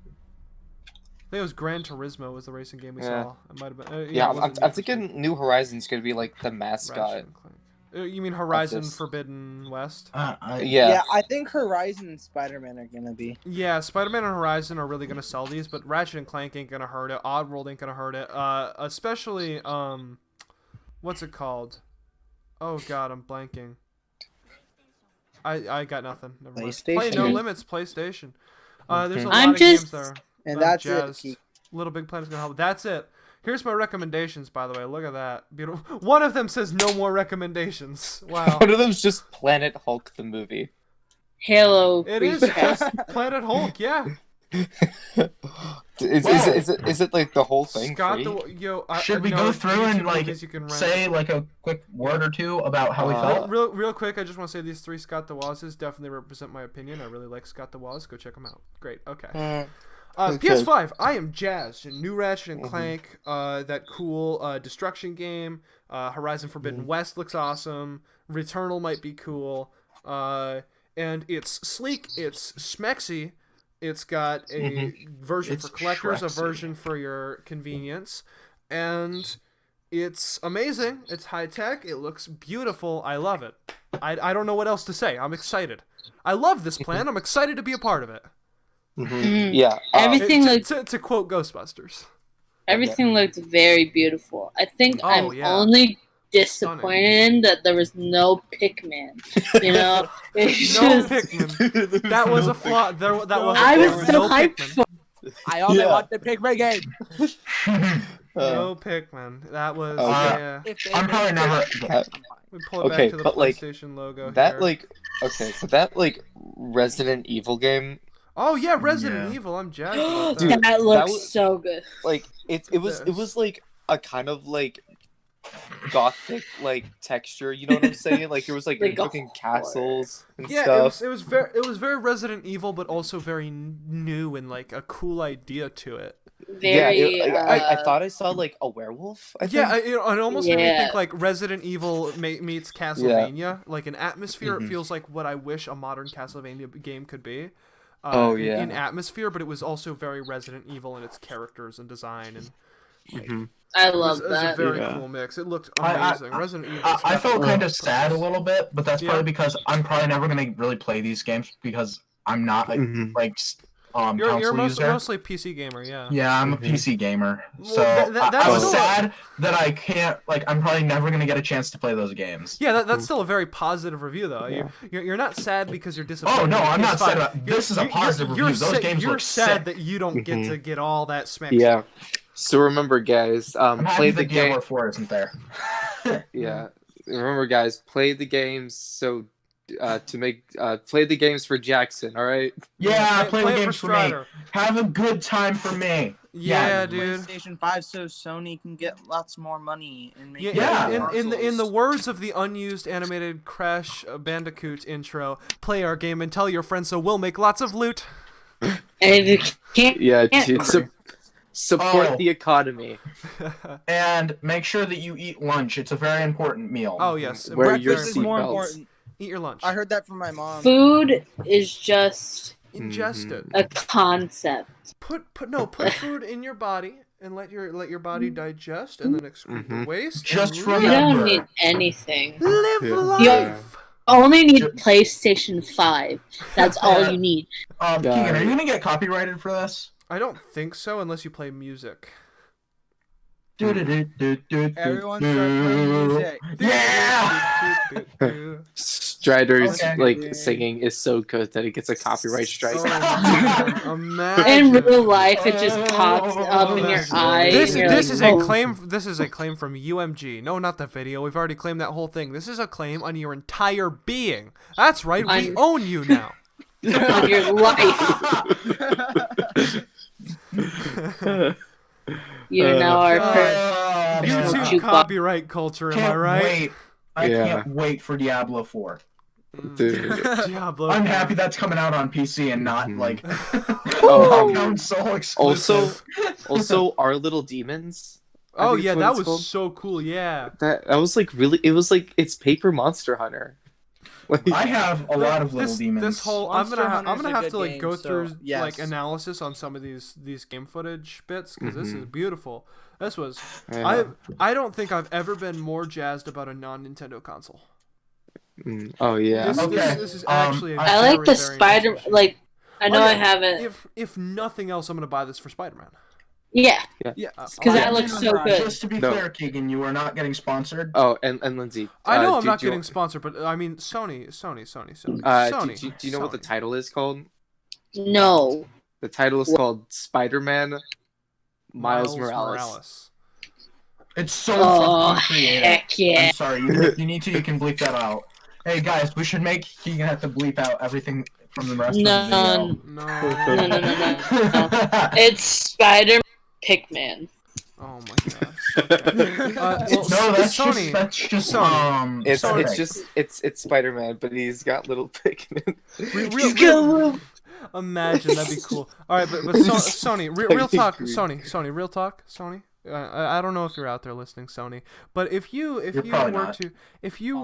I think it was Gran Turismo was the racing game we saw. It might have been. Yeah, I'm thinking New Horizons gonna be like the mascot. You mean Horizon Forbidden West? Yeah, I think Horizon and Spider-Man are gonna be. Yeah, Spider-Man and Horizon are really gonna sell these, but Ratchet and Clank ain't gonna hurt it. Oddworld ain't gonna hurt it. Especially what's it called? Oh God, I'm blanking. I got nothing. Never mind. Play No Limits, PlayStation. There's a lot of games there. And that's it. Little Big Planet's gonna help. That's it. Here's my recommendations, by the way. Look at that. Beautiful. One of them says no more recommendations. Wow. One of them's just Planet Hulk the movie. Halo. It is just Planet Hulk, yeah. Is it like the whole thing? Scott, should we go through and like say like a quick word or two about how we felt? Real quick, I just want to say these 3 Scott DeWazes definitely represent my opinion. I really like Scott DeWaz. Go check them out. Great. Okay. PS5, I am jazzed. New Ratchet and Clank, that cool Destruction game. Horizon Forbidden West looks awesome. Returnal might be cool. And it's sleek. It's smexy. It's got a version for collectors, a version for your convenience. And it's amazing. It's high tech. It looks beautiful. I love it. I don't know what else to say. I'm excited. I love this plan. I'm excited to be a part of it. Yeah. Everything looked to quote Ghostbusters. Everything looked very beautiful. I think I'm only disappointed that there was no Pikmin. You know, Pikmin. That was a flaw. I was so hyped for. I only want the Pikmin game. No Pikmin. That was I'm probably never. We pull it back to the PlayStation logo. That but that Resident Evil game. Oh yeah, Resident Evil. I'm jazzed about that. Dude, that looks so good. Like it was like a kind of like gothic like texture. You know what I'm saying? Like there was like fucking castles and stuff. It was very Resident Evil, but also very new and like a cool idea to it. I thought I saw like a werewolf. I think. It almost made me think like Resident Evil meets Castlevania. Like in atmosphere, it feels like what I wish a modern Castlevania game could be. In atmosphere, but it was also very Resident Evil in its characters and design, and I love that. It was a very cool mix. It looked amazing. Resident Evil. I felt kind of sad a little bit, but that's probably because I'm probably never gonna really play these games because I'm not You're mostly PC gamer, yeah. Yeah, I'm a PC gamer, so I was sad that I can't. I'm probably never gonna get a chance to play those games. Yeah, that's still a very positive review, though. Yeah. You're not sad because you're disappointed. Oh no, I'm not sad about. This is a positive review. Those games You're look sad sick. that you don't get to get all that smack. Yeah. So remember, guys, I'm happy play the the game. Diablo 4 isn't there. Yeah. Remember, guys, play the games. So. To make play the games for Jackson, all right? Yeah, play the games for me. Have a good time for me. Yeah, dude. PlayStation 5, so Sony can get lots more money and make in the words of the unused animated Crash Bandicoot intro, play our game and tell your friends so we'll make lots of loot. Support the economy. And make sure that you eat lunch. It's a very important meal. Oh yes, breakfast is more important. Eat your lunch. I heard that from my mom. Food is just ingest it. A concept. Put food in your body and let your body digest and then excrete the waste. Just You remember. don't need anything. Live life. You only need PlayStation 5. That's all you need. Keegan, are you gonna get copyrighted for this? I don't think so unless you play music. Everyone start playing music. Yeah! Strider's singing is so good that it gets a copyright strike. In real life, it just pops up in your eyes. This is a claim. This is a claim from UMG. No, not the video. We've already claimed that whole thing. This is a claim on your entire being. That's right. We own you now. On your life. You're now our YouTube copyright culture, am I right? I can't wait for Diablo 4. Dude. Diablo. I'm happy that's coming out on PC and not like Oh, console exclusive. also, Our Little Demons. I Oh think yeah, it's what that it's was called. so cool. Yeah. That was like really. It was like it's Paper Monster Hunter. Like, I have a lot of Little Demons. This whole Monster I'm Hunter's gonna a have good to like game, go so, through yes. like analysis on some of these game footage bits because this is beautiful. This was I don't think I've ever been more jazzed about a non-Nintendo console. Oh yeah. This is actually. I like the Spider. Like, I know I haven't. If nothing else, I'm gonna buy this for Spider-Man. Yeah. Yeah. Because that looks so good. Just to be clear, Keegan, you are not getting sponsored. Oh, and Lindsay. I know I'm not getting sponsored, but I mean Sony. Do you know what the title is called? No. The title is called Spider-Man Miles Morales. It's so Oh, fucking creative. heck yeah. I'm sorry, you need to. You can bleep that out. Hey guys, we should make Keegan have to bleep out everything from the rest of the video. No. It's Spider Pikmin. Oh my god. Okay. No, that's Sony. just Sony. It's Spider-Man, but he's got little Pikmin. Imagine, that'd be cool. All right, but Sony, real talk, Sony, real talk, Sony. I don't know if you're out there listening, Sony, but if you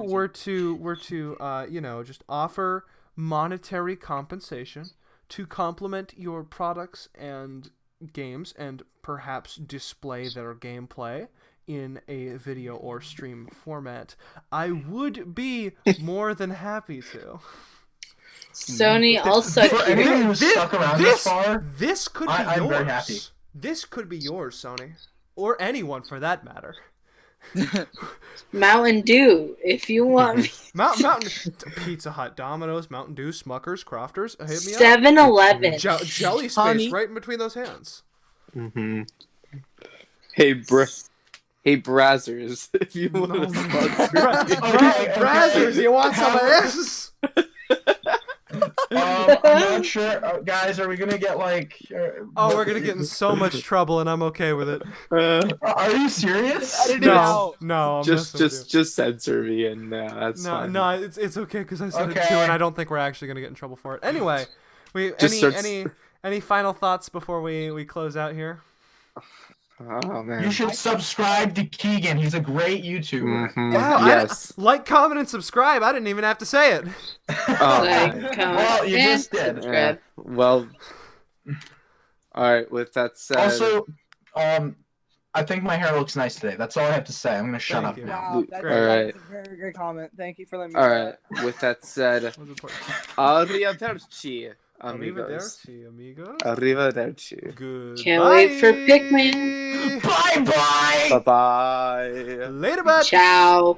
were to you know, just offer monetary compensation to complement your products and games and perhaps display their gameplay in a video or stream format, I would be more than happy to. Sony also. For anyone who's stuck around this far, this could be yours. I'm very happy. This could be yours, Sony, or anyone for that matter. Mountain Dew, if you want me. Mountain Pizza Hut, Domino's, Mountain Dew, Smuckers, Crofters, hit me 7-Eleven. up. Jelly space right in between those hands. Hey Brazzers, if you want to sponsor. Brazzers, you want some of this? I'm not sure, guys. Are we gonna get like? We're gonna get in so much trouble, and I'm okay with it. Are you serious? No. I'm just censor me, and that's fine. No, it's okay because I said it too, and I don't think we're actually gonna get in trouble for it. Anyway, any final thoughts before we close out here? Oh man! You should subscribe to Keegan. He's a great YouTuber. Wow, yes. Like, comment, and subscribe. I didn't even have to say it. Well, you just did. Yeah. Well, all right. With that said, also, I think my hair looks nice today. That's all I have to say. I'm gonna shut up now. Wow, that's a very good comment. Thank you for letting me. All right. With that said, arrivederci. Arrivederci, amigos. Arrivederci. Good. Can't wait for Pikmin. Bye bye. Bye bye. Later, bud. Ciao.